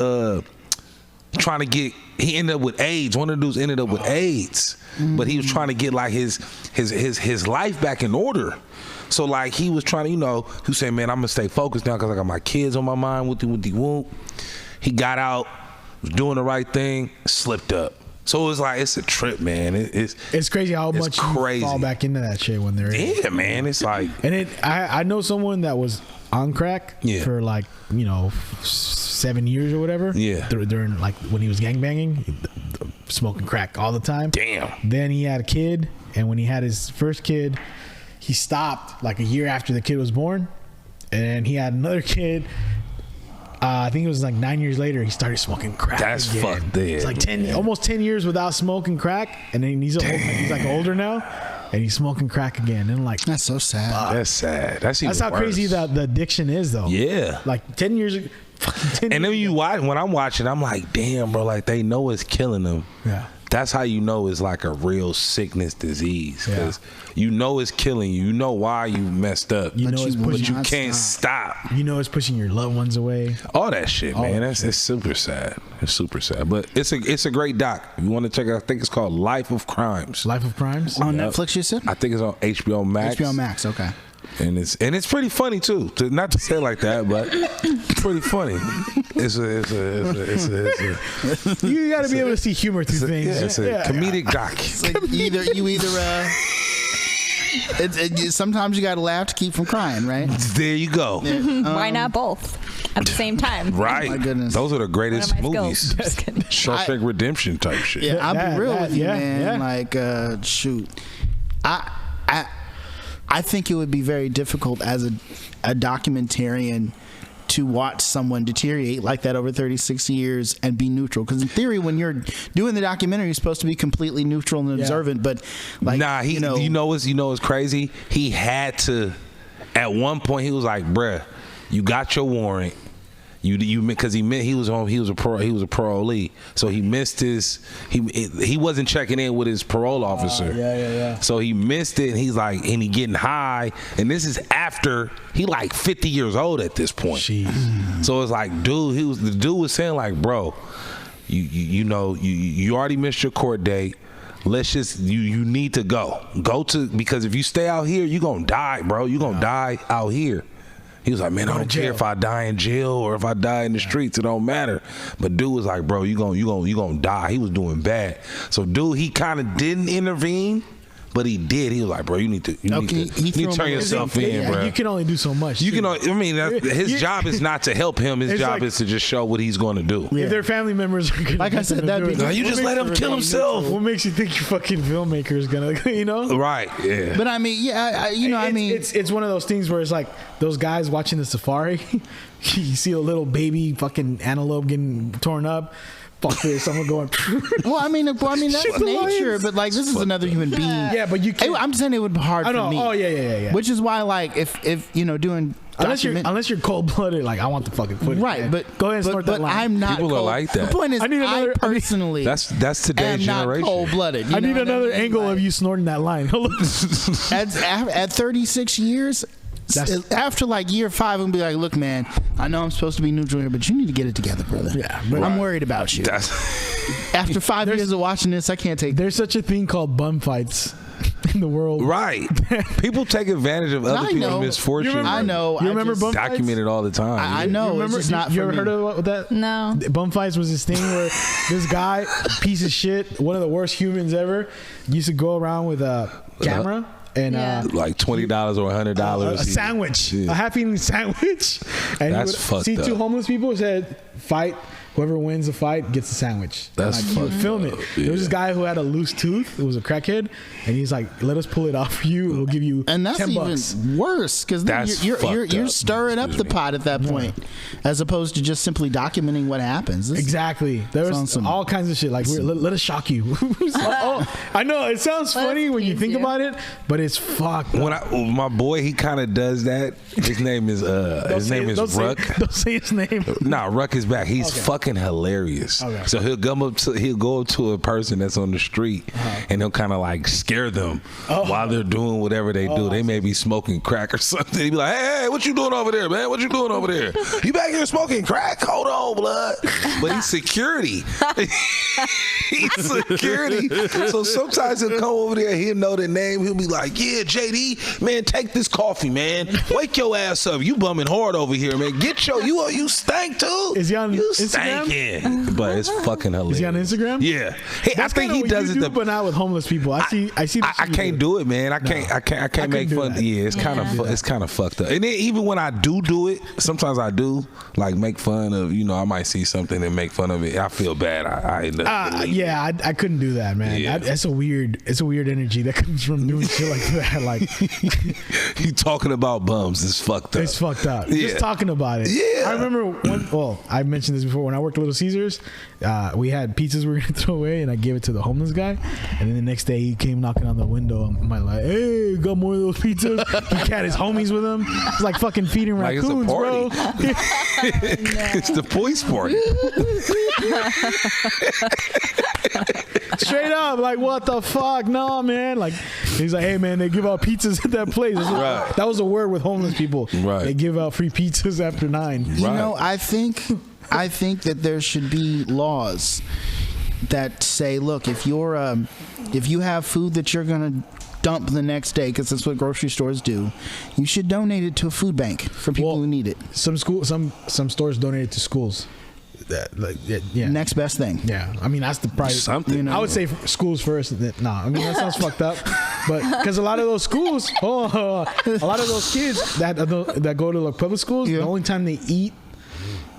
trying to get. He ended up with AIDS. One of the dudes ended up with AIDS, but he was trying to get like his life back in order. So like he was trying to, he was saying, man, I'm gonna stay focused now because I got my kids on my mind with the whoop. He got out, was doing the right thing, slipped up. So it was like, it's a trip, man. It's crazy how much you fall back into that shit when they're in. Yeah, man. It's like, and I know someone that was on crack for like 7 years or whatever. Yeah, during like when he was gangbanging, smoking crack all the time. Damn. Then he had a kid, and when he had his first kid, he stopped like a year after the kid was born, and he had another kid. I think it was like 9 years later, he started smoking crack. That's again. fucked. It's like almost 10 years without smoking crack, and then he's like older now, and he's smoking crack again. And like, that's so sad. That's sad. That's how worse. crazy the addiction is, though. Yeah, like 10 years. Fucking 10 and then years when I'm watching, I'm like, damn, bro, like they know it's killing them. Yeah. That's how you know it's like a real sickness disease, because it's killing you. You know why you messed up, but you can't stop. It's pushing your loved ones away. All that shit, man. It's super sad. It's super sad, but it's a great doc. If you want to check it out, I think it's called Life of Crimes. Life of Crimes on Netflix. You said? I think it's on HBO Max. HBO Max. Okay. And it's pretty funny too. Not to say it like that, but it's pretty funny. You got to be able to see humor through things. Yeah, it's a comedic doc. It's like sometimes you got to laugh to keep from crying, right? There you go. Yeah. Why not both at the same time? Right. Oh my goodness. Those are the greatest movies. Shawshank Redemption type shit. Yeah, I'll be real with you, man. Yeah. Like, shoot, I think it would be very difficult as a documentarian to watch someone deteriorate like that over 36 years and be neutral. Because in theory, when you're doing the documentary, you're supposed to be completely neutral and observant. But like, you know what's crazy? He had to. At one point, he was like, "Bruh, you got your warrant. You because he was a parolee, so he missed his he wasn't checking in with his parole officer. Yeah. So he missed it, and he's like, and he getting high, and this is after he like 50 years old at this point. Jeez. So it's like, the dude was saying like, bro, you already missed your court date. Let's just you need to go to, because if you stay out here, you gonna die, bro. You gonna die out here. He was like, man, I don't care if I die in jail or if I die in the streets. It don't matter. But dude was like, bro, you gonna die. He was doing bad. So dude, he kind of didn't intervene, but he did. He was like, bro, you need to turn yourself in, bro. You can only do so much. His job is not to help him. His job is to just show what he's going to do. Yeah. If their family members are gonna, like I said, you just let him kill himself. What makes you think your fucking filmmaker is gonna, Right. Yeah. But I mean, it's one of those things where it's like those guys watching the safari. You see a little baby fucking antelope getting torn up. Fuck this! I'm going. Well, I mean that's nature, but like this is another human being. Yeah, but you can't. I'm saying it would be hard for me. Oh yeah. Which is why, like, if doing unless you're cold blooded, like I want the fucking footage. Right, man. but go ahead and snort that line. I'm not. People are like that. The point is, I personally that's today's am generation. Not cold blooded. I need another angle of you snorting that line. At 36 years. After like year 5, I'm gonna be like, look, man, I know I'm supposed to be neutral here, but you need to get it together, brother. Yeah, I'm worried about you. After 5 years of watching this, I can't take. There's such a thing called bum fights in the world. Right. People take advantage of other people's misfortune. I know. You remember bum fights? Documented all the time. I know. You ever heard of that? No. Bum fights was this thing where this guy, piece of shit, one of the worst humans ever, used to go around with a camera. And like $20 or $100. A sandwich, a half-eaten sandwich. And that's he would fucked up. 2 homeless people, said, fight. Whoever wins the fight gets a sandwich. That's he would film it. Yeah. There was this guy who had a loose tooth. It was a crackhead, and he's like, "Let us pull it off for you. We'll give you and that's $10." Even worse because you're stirring up the pot at that point, as opposed to just simply documenting what happens. Exactly. There was all kinds of shit. Like, let us shock you. I know it sounds funny when you think about it, but it's fucked. My boy, he kind of does that. His name is Ruck. Don't say his name. Nah, Ruck is back. He's fucking fucking hilarious. Okay. So he'll go up to a person that's on the street, and he'll kind of like scare them while they're doing whatever they do. They may be smoking crack or something. He'll be like, hey, what you doing over there, man? What you doing over there? You back here smoking crack? Hold on, blood. But he's security. He's security. So sometimes he'll come over there, he'll know the name. He'll be like, yeah, JD, man, take this coffee, man. Wake your ass up. You bumming hard over here, man. Get you stank too. Is he on you Instagram? Stankin'. But it's fucking hilarious. Is he on Instagram? Yeah. Hey, That's I think kinda he what does you it. do, but not with homeless people. I see. I can't do it, man. I can't make fun. Yeah, it's kind of it's kind of fucked up. And then even when I do it, sometimes I do like make fun of. I might see something and make fun of it. I feel bad. I end up. I couldn't do that, man. Yeah. It's a weird energy that comes from doing shit like that. Like you talking about bums? It's fucked up. It's fucked up. Yeah. Just talking about it. Yeah. I remember I mentioned this before when I worked at Little Caesars. We had pizzas we were gonna throw away, and I gave it to the homeless guy. And then the next day he came knocking on the window. I'm like, hey, got more of those pizzas? He had his homies with him. It's like fucking feeding raccoons, it's a bro. party. It's the voice party. Straight up, like, what the fuck? No, man. Like, he's like, hey, man, they give out pizzas at that place. Right. That was a word with homeless people. Right. They give out free pizzas after 9. You know, I think that there should be laws that say, look, if you have food that you're gonna dump the next day, because that's what grocery stores do, you should donate it to a food bank for people who need it. Some stores donate it to schools. Next best thing. Yeah, I mean that's the price. Something. I would say schools first. I mean that sounds fucked up, but because a lot of those schools, a lot of those kids that go to like public schools, the only time they eat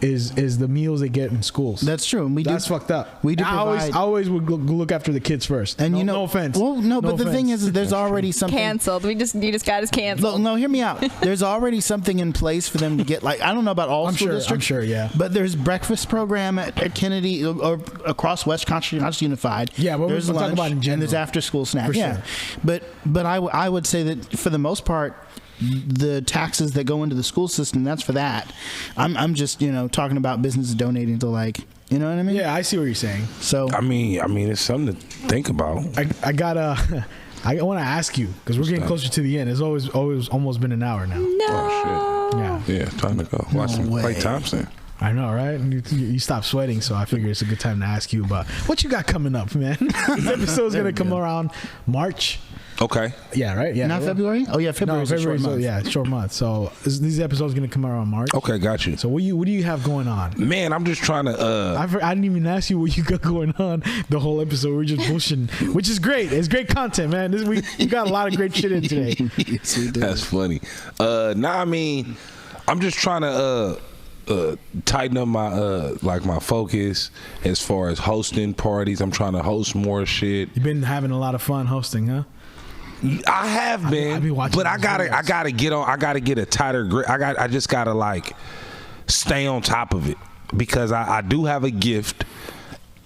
is the meals they get in schools. That's true. And that's fucked up. We do. I always would look after the kids first. And no offense. Well, no, but the thing is, there's already something canceled. You just got us canceled. Look, no, hear me out. There's already something in place for them to get. Like, I don't know about all school districts. I'm sure, yeah. But there's breakfast program at Kennedy or across West Country, not just Unified. Yeah, but there's we're talking about in general. And there's after school snack. For Yeah, sure. But I would say that for the most part, the taxes that go into the school system, that's for that. I'm just talking about businesses donating to, like, you know what I mean? Yeah, I see what you're saying. So I mean it's something to think about. I gotta. I want to ask you because we're getting closer to the end. It's always almost been an hour now. No. Oh shit. Yeah. Yeah, time to go. Watch some Clay Thompson. I know, right? You stopped sweating, so I figured it's a good time to ask you about what you got coming up, man. This episode's gonna come around March. Okay. Yeah, right. Yeah, not February. Oh yeah, February's a short month. Yeah, short month. So these episodes gonna come around March. Okay, got you. So what do you have going on? Man, I'm just trying to. I didn't even ask you what you got going on the whole episode. We're just bullshitting, which is great. It's great content, man. We got a lot of great shit in today. Yes, we did. That's funny. I mean, I'm just trying to tighten up my focus as far as hosting parties. I'm trying to host more shit. You've been having a lot of fun hosting, huh? I have been, but I gotta get on. I gotta get a tighter grip. I just gotta like stay on top of it because I do have a gift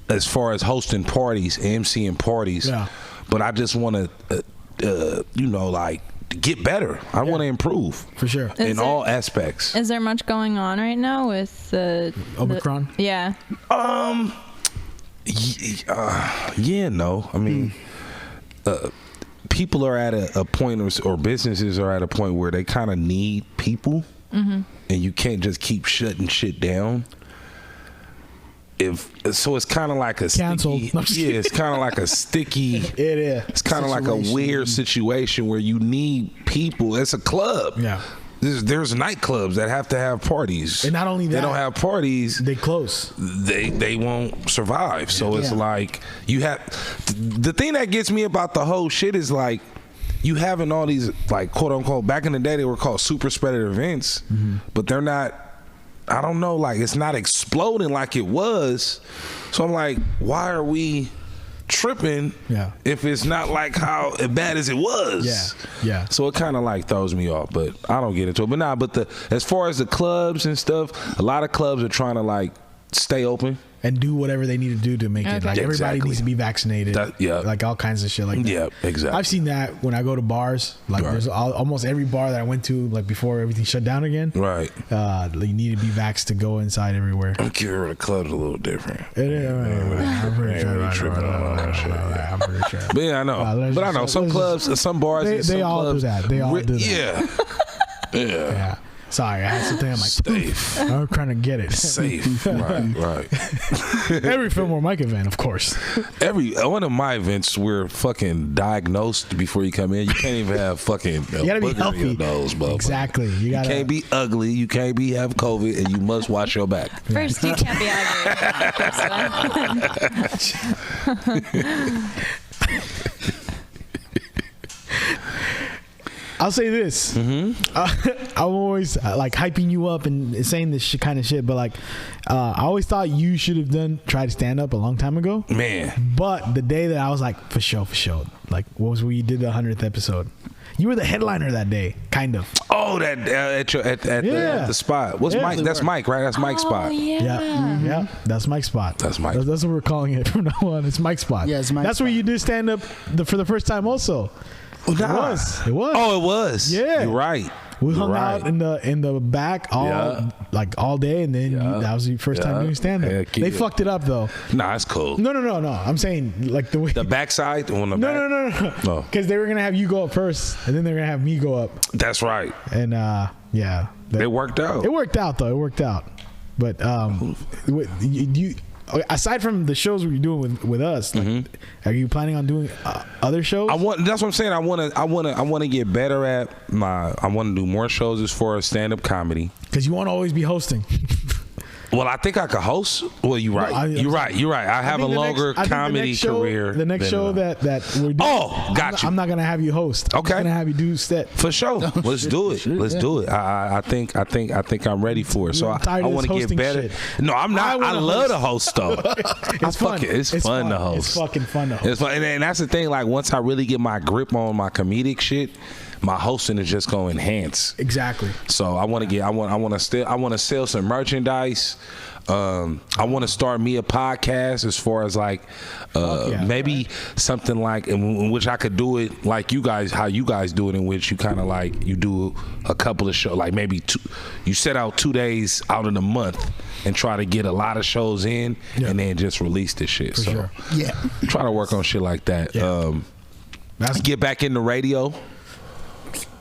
as far as hosting parties, emceeing parties. Yeah. But I just want to, like get better. I want to improve for sure in all aspects. Is there much going on right now with the Omicron? Yeah. No. I mean, people are at a point, or businesses are at a point where they kind of need people, and you can't just keep shutting shit down. So it's kind of like a canceled. It's kind of like a sticky. It is. It's kind of like a weird situation where you need people. It's a club. Yeah. There's nightclubs that have to have parties, and not only that, they don't have parties. They close. They won't survive. So it's like you have. The thing that gets me about the whole shit is like you having all these like quote unquote back in the day they were called super spreader events, but they're not. I don't know, like it's not exploding like it was. So I'm like, why are we tripping if it's not like how bad as it was? Yeah. So it kind of like throws me off, but I don't get into it. But as far as the clubs and stuff, a lot of clubs are trying to like stay open and do whatever they need to do to make it. Like everybody needs to be vaccinated. Like all kinds of shit like that. Yeah, exactly. I've seen that when I go to bars. Like there's almost every bar that I went to, like before everything shut down again. Right. You need to be vaxxed to go inside everywhere. I'm curious, the club's a little different. I'm pretty sure. I'm pretty sure. But yeah, I know. But I know some clubs, some bars, they all clubs, do that. They all do that. Yeah. Yeah. Sorry, I had something. I'm like, safe. I'm trying to get it. Safe. Right. Every Fillmoe Mike event, of course. One of my events, we're fucking diagnosed before you come in. You can't even have fucking. You gotta be healthy. Exactly. You can't be ugly. You can't have COVID, and you must wash your back. First, you can't be ugly. I'll say this. I'm always like hyping you up and saying this kind of shit, but like I always thought you should have tried to stand up a long time ago. Man. But the day that I was like, for sure. Like, what was where you did the 100th episode? You were the headliner that day, kind of. Oh, that at the spot. What's Mike? That's Mike, right? That's Mike's spot. Yeah. That's Mike's spot. That's Mike. That's what we're calling it from now on. It's Mike's spot. Yeah, it's Mike's That's where you did stand up for the first time also. It was. Oh, it was. Yeah. You're right. We hung out in the back all day, and then that was your first time doing stand up. They fucked it up though. Nah, it's cool. No. I'm saying like the way the backside on the back. No. Because they were gonna have you go up first, and then they're gonna have me go up. That's right. And it worked out. It worked out though. It worked out. But you aside from the shows you're doing with us, like, are you planning on doing other shows? That's what I'm saying. I want to get better at I want to do more shows as far as stand up comedy. Because you won't always be hosting. Well, I think I could host. Well, you're right. You're right. I have a longer comedy career. The next show that we're doing. Oh, got you. I'm not gonna have you host. Okay. I'm gonna have you do set. For sure. Let's do it. Let's do it. I think I'm ready for it. So I want to get better. Shit. No, I'm not. I love to host though. It's fun. It's fun to host. It's fucking fun to host. It's fun. And that's the thing. Like once I really get my grip on my comedic shit, my hosting is just going to enhance. Exactly. So I want to sell some merchandise. I want to start me a podcast as far as like maybe something like in which I could do it like you guys, how you guys do it, in which you kind of like you do a couple of shows, like maybe you set out 2 days out in a month and try to get a lot of shows in and then just release this shit. So try to work on shit like that. Get back into radio.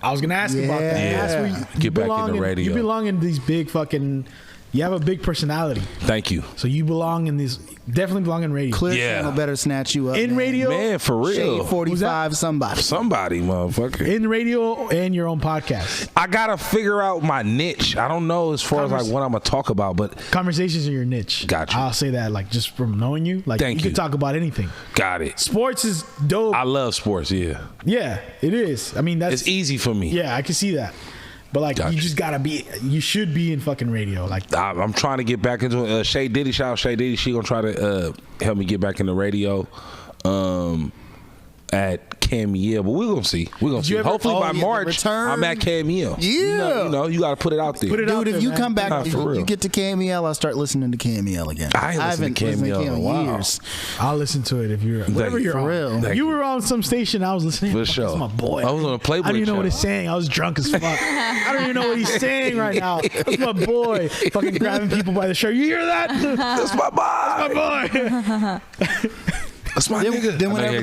I was gonna ask about that. Yeah. Get back into radio. You belong in these big fucking. You have a big personality. Thank you. So you belong in these. Definitely belong in radio. Clear Channel better snatch you up. In radio, man, for real. Shade 45, somebody, motherfucker. In radio and your own podcast. I gotta figure out my niche. I don't know as far as like what I'm gonna talk about, but conversations are your niche. Gotcha. I'll say that like just from knowing you. Like you can talk about anything. Got it. Sports is dope. I love sports. Yeah. Yeah, it is. I mean, it's easy for me. Yeah, I can see that. But like you just gotta be, you should be in fucking radio. Like I'm trying to get back into it. Shay Diddy, shout out Shay Diddy. She gonna try to help me get back into radio at KMEL, but we're gonna see. Hopefully by March, I'm at KMEL. Yeah, you gotta put it out there, dude. If you come back, you get to KMEL, I'll start listening to KMEL again. I haven't listened to KMEL in years. I'll listen to it if you're whatever you're on. Real. You were on some station. I was listening. For sure. That's my boy. I was on a Playboy. I don't even know what he's saying. I was drunk as fuck. I don't even know what he's saying right now. That's my boy. Fucking grabbing people by the shirt. You hear that? That's my boy. That's my boy. That's my nigga. Then whenever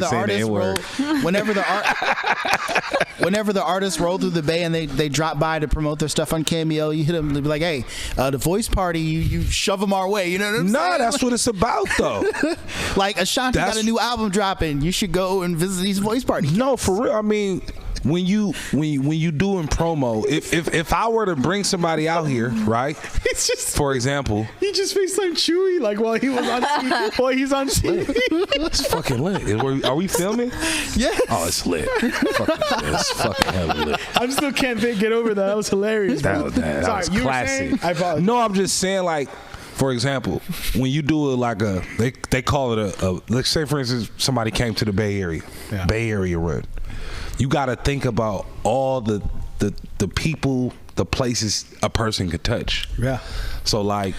the artists roll through the bay and they drop by to promote their stuff on KMEL, you hit them and be like, hey, the voice party, you shove them our way. You know what I'm saying? No, that's what it's about though. Like Ashanti got a new album dropping. You should go and visit these voice parties. No, for real. I mean, when you doing promo, if I were to bring somebody out here, right? It's just, for example, he just FaceTime Chewy like while he was on TV, while he's on TV. It's fucking lit. Are we filming? Yeah. Oh, it's lit. It's fucking hella lit. I still can't get over that. That was hilarious. That was classic. I apologize. No, I'm just saying, like, for example, when you do it like they call it a let's say for instance somebody came to the Bay Area, Bay Area run. You got to think about all the people, the places a person could touch. Yeah. So like,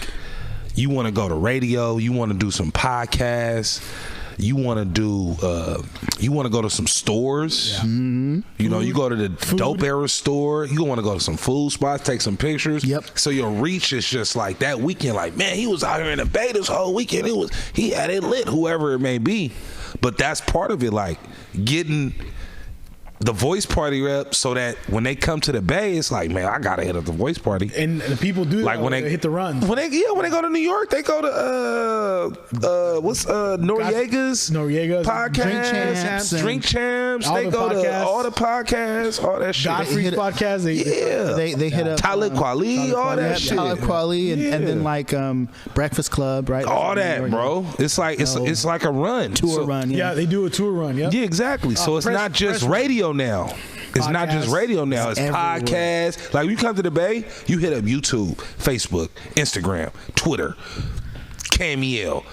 you want to go to radio, you want to do some podcasts, you want to do you want to go to some stores. You know, you go to the Dope Era store, you want to go to some food spots, take some pictures. So your reach is just like that weekend, like, man, he was out here in the Bay this whole weekend, he had it lit, whoever it may be. But that's part of it, like getting the voice party rep, so that when they come to the Bay, it's like, man, I gotta hit up the voice party. And the people do like that when they hit the runs. When they go to New York, they go to Noriega's podcast, Drink Champs. They go to all the podcasts, all that shit. Godfrey's podcast. They hit up Talib Kweli, all that shit. Talib Kweli, and then like Breakfast Club, right? All that, bro. It's like it's like a run, tour run. Yeah, they do a tour run. Yeah, exactly. So it's not just radio now. It's not just radio now. It's podcasts. Like, you come to the Bay, you hit up YouTube, Facebook, Instagram, Twitter, Cameo,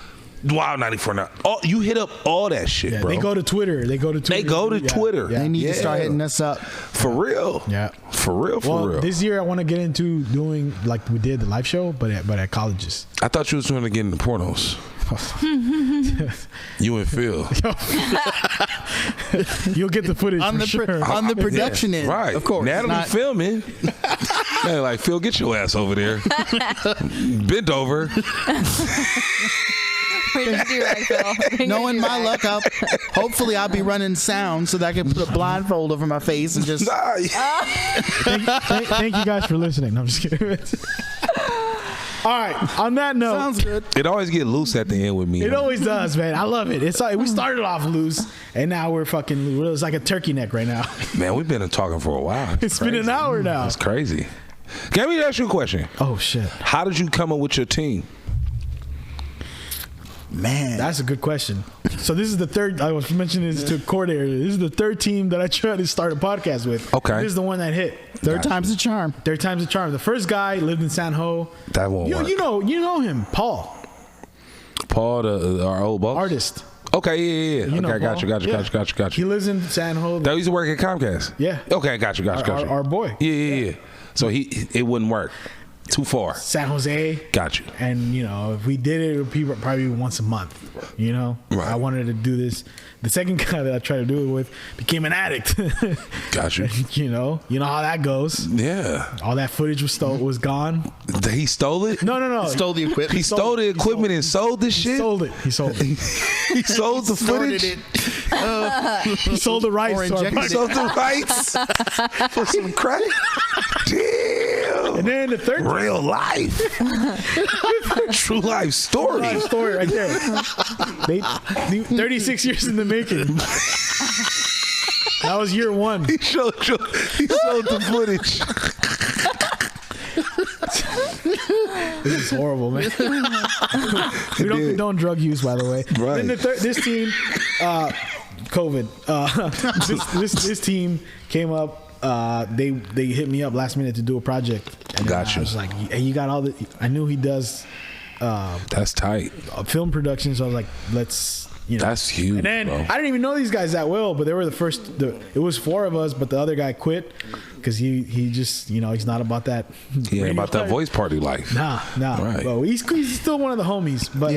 Wild 94 now. You hit up all that shit, bro. They go to Twitter. They go to Twitter. They need to start hitting us up. For real. Yeah. For real. This year I want to get into doing like we did the live show, but at colleges. I thought you was trying to get into pornos. You and Phil. You'll get the footage on the production end, right? Of course. Natalie filming. Man, like, Phil, get your ass over there. Bent over. Knowing my luck, hopefully I'll be running sound so that I can put a blindfold over my face and just. Thank you guys for listening. No, I'm just kidding. All right. On that note, sounds good. It always get loose at the end with me. It always does, man. I love it. It's like we started off loose, and now we're fucking loose. It's like a turkey neck right now. Man, we've been talking for a while. It's been an hour now. It's crazy. Can we ask you a question? Oh shit! How did you come up with your team? Man, that's a good question. So this is the third. I was mentioning this to Court area. This is the third team that I tried to start a podcast with. Okay, this is the one that hit. Third time's the charm. Third time's the charm. The first guy lived in San Ho. That won't work. You know him, Paul. Paul, our old boss, artist. Okay, yeah. You okay, got you. He lives in San Ho. That used to work at Comcast. Yeah. Okay, got you. Our boy. Yeah. So it wouldn't work. Too far. San Jose. Got you. And, if we did it would be probably once a month, Right. I wanted to do this. The second guy that I tried to do it with became an addict. Got you. You know how that goes. Yeah. All that footage was gone. He stole it? No. He stole the equipment. He stole the equipment and sold this shit? He sold it. He sold the footage? He sold the rights. He sold the rights for some crack? Damn. And then the third real life. True life story. True life story right there. 36 years in the making. That was year one. He showed the footage. This is horrible, man. We don't condone drug use, by the way. Right. Then this team, COVID. This team came up. They hit me up last minute to do a project. And Got you. I was like, hey, you got all the. I knew he does. That's tight. Film production. So I was like, let's. That's huge. And then bro. I didn't even know these guys that well, but they were the first. It was 4 of us, but the other guy quit because he just he's not about that. He ain't about that voice party life. Nah. Right. Well, he's still one of the homies, but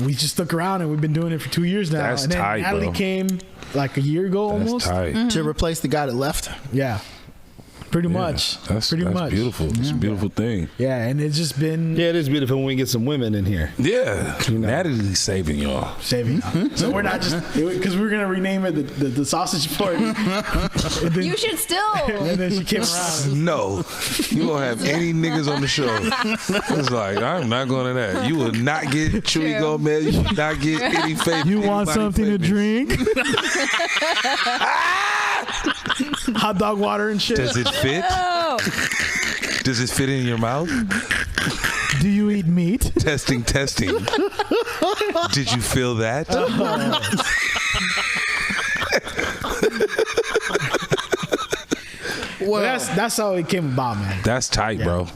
we just stuck around and we've been doing it for 2 years now. That's and then tight, Natalie bro. came like a year ago almost. That's tight. To replace the guy that left. Yeah. Pretty much. That's beautiful. It's a beautiful thing. Yeah, and it's just been it is beautiful when we get some women in here. Yeah, Natalie's saving y'all. Saving. So we're not just because we're gonna rename it the sausage party. Then, You should still. and then she came around. No, you won't have any niggas on the show. It's like, I'm not going to that. You will not get Chewy True. Gomez. You will not get any favorite. You want something to drink? Hot dog water and shit. Does it fit? Oh. Does it fit in your mouth? Do you eat meat? Testing. Did you feel that? Well, that's how it came about, man. That's tight, bro.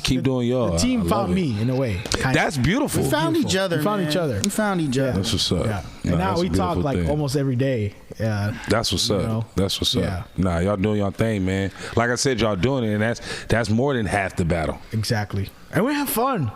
Keep doing y'all. The team I found love it. me in a way. That's beautiful. We found each other. We found man. each other. We found each other. That's what's up. Yeah. Nah, And now that's a we talk beautiful like thing. almost every day. Yeah. That's what's up. That's what's up. Yeah. Nah, y'all doing y'all thing, man. Like I said, y'all doing it, and that's more than half the battle. Exactly. And we have fun.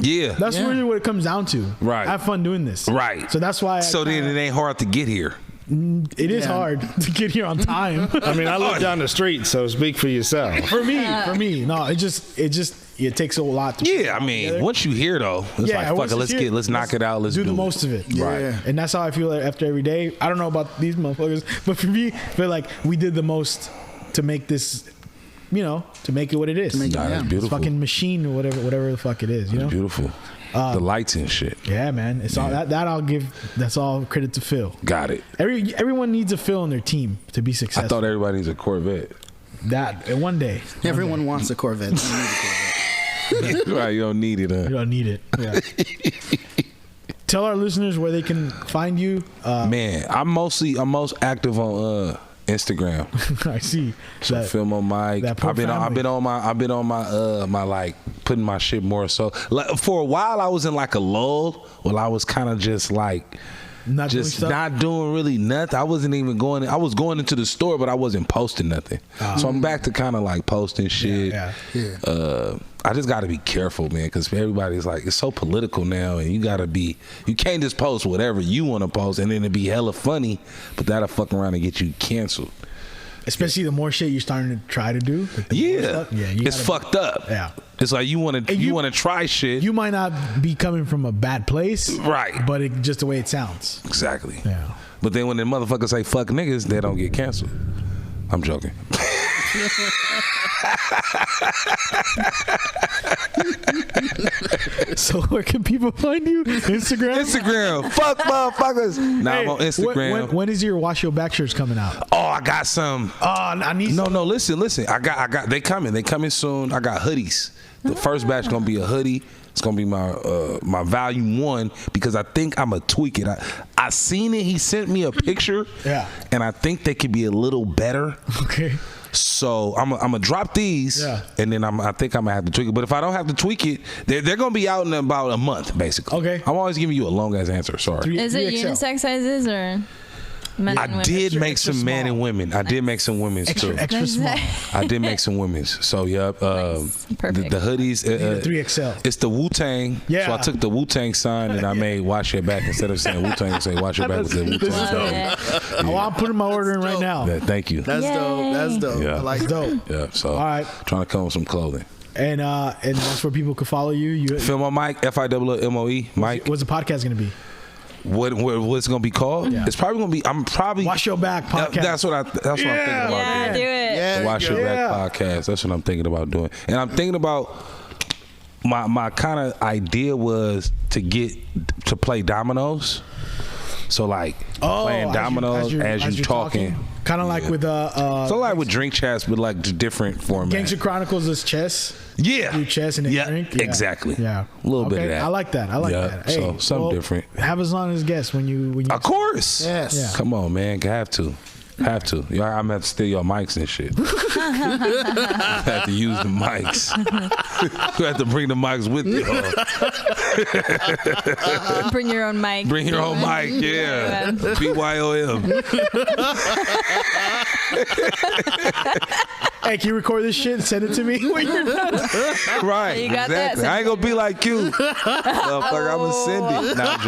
Yeah. That's really what it comes down to. Right. Have fun doing this. Right. So that's why. So then it ain't hard to get here. It is hard to get here on time. I mean, I live down the street, so speak for yourself. For me, no. It takes a lot. To I mean, once you hear though, it's like fuck it, let's knock it out. Let's do the most of it. Right. And that's how I feel after every day. I don't know about these motherfuckers, but for me, I feel like we did the most to make this, to make it what it is. To make it, that's This beautiful. fucking machine or whatever the fuck it is. You know. Beautiful. The lights and shit. Yeah, man. It's all that I'll give. That's all credit to Phil. Got it. Everyone needs a Phil on their team to be successful. I thought everybody needs a Corvette. That one day. Everyone wants a Corvette. They need a Corvette. Right, you don't need it. You don't need it. Yeah. Tell our listeners where they can find you. Man, I'm most active on Instagram. I see. So Fillmoe Mike. I've been on my like putting my shit more so. Like, for a while I was in like a lull. Well, I was kind of just like not doing really nothing. I wasn't even going. I was going into the store, but I wasn't posting nothing. So I'm back to kind of like posting shit. Yeah. I just got to be careful, man, because everybody's like, it's so political now, and you can't just post whatever you want to post, and then it'd be hella funny, but that'll fuck around and get you canceled. Especially the more shit you're starting to try to do. Like It's fucked up. Yeah. It's like you want to try shit. You might not be coming from a bad place, right? But just the way it sounds. Exactly. Yeah. But then when the motherfuckers say fuck niggas, they don't get canceled. I'm joking. So where can people find you? Instagram. Fuck motherfuckers. Now I'm on Instagram. When is your Wash Your Back shirts coming out? Oh, I got some. Oh, I need some. No, listen. I got they coming soon. I got hoodies. The first batch gonna be a hoodie. It's gonna be my volume 1 because I think I'm gonna tweak it. I seen it. He sent me a picture. Yeah. And I think they could be a little better. Okay. So I'm gonna drop these, and then I think I'm gonna have to tweak it. But if I don't have to tweak it, they're gonna be out in about a month, basically. Okay. I'm always giving you a long ass answer. Sorry. Is it 3XL. unisex sizes or? Men and I women? did make extra some men and women. I did make some women's too. Extra small. I did make some women's. So Nice. Perfect. The hoodies. The 3XL. It's the Wu-Tang. Yeah. So I took the Wu-Tang sign and I made Wash Your Back instead of saying Wu-Tang. I say Wash Your Back with the Wu-Tang. Love it. Oh, I'm putting my order in right now. Yeah, thank you. That's dope. That's dope. Yeah. I like Dope. Yeah. So All right. trying to come with some clothing. And that's where people can follow you. Fillmoe Mike, Fillmoe Mike. What's the podcast gonna be? What's it gonna be called? Yeah. It's probably gonna be. I'm probably Wash Your Back podcast. That's what I'm thinking about Yeah, doing. do it. Yeah. The Wash Your Back podcast. That's what I'm thinking about doing. And I'm thinking about my kind of idea was to play dominoes. So like playing dominoes as you talking. Kind of like with So like with drink chats, but like different formats. Gangster Chronicles is chess. Yeah. Do chess and they drink. Yeah. Exactly. Yeah. A little bit of that. I like that. Yeah, so something different. Have us on as guests when you. Of course. Yes. Yeah. Come on, man. Have to. Y'all, I'm gonna have to steal your mics and shit. I have to use the mics. You have to bring the mics with you. Bring your own mic. Bring your own mic, yeah. BYOM. Hey, can you record this shit and send it to me when you're done? Right. You got that. Exactly. I ain't gonna be like you. Motherfucker, I'm gonna send it. Nah, I'm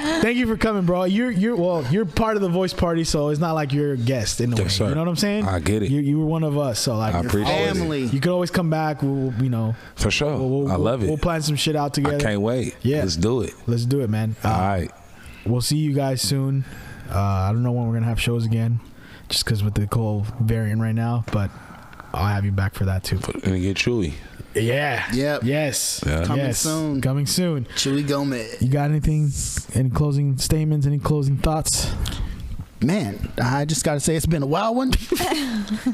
joking. Thank you for coming, bro. You're part of the voice party, so it's not like you're a guest in a way. Yes, sir. You know what I'm saying? I get it. You were one of us, so like I appreciate Family. you could always come back. We'll For sure. I love it. We'll plan some shit out together. I can't wait. Yeah. Let's do it. Let's do it, man. All right. We'll see you guys soon. I don't know when we're gonna have shows again, just because with the cold variant right now. But I'll have you back for that too. And get chewy. Yeah. Yep. Yes. Yeah. Coming soon. Coming soon. Chewy Gomez. You got anything? Any closing statements? Any closing thoughts? Man, I just got to say it's been a wild one.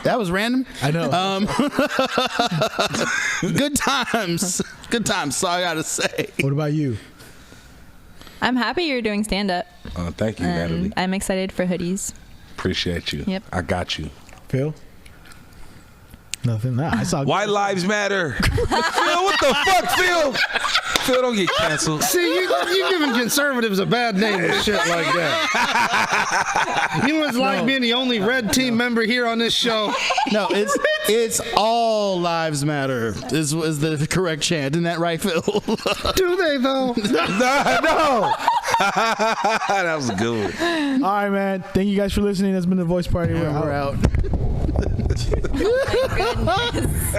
That was random. I know. Good times. Good times. So I got to say. What about you? I'm happy you're doing stand up. Thank you, Natalie. I'm excited for hoodies. Appreciate you. Yep. I got you. Phil? Nothing. Nah, I saw. White lives matter. Phil, what the fuck, Phil? Phil, don't get canceled. See, you giving conservatives a bad name and shit like that. You know what it's like being the only red team member here on this show? No, it's all lives matter is the correct chant. Isn't that right, Phil? Do they, though? No. That was a good one. All right, man. Thank you guys for listening. That's been the Voice Party. We're out. Oh my goodness.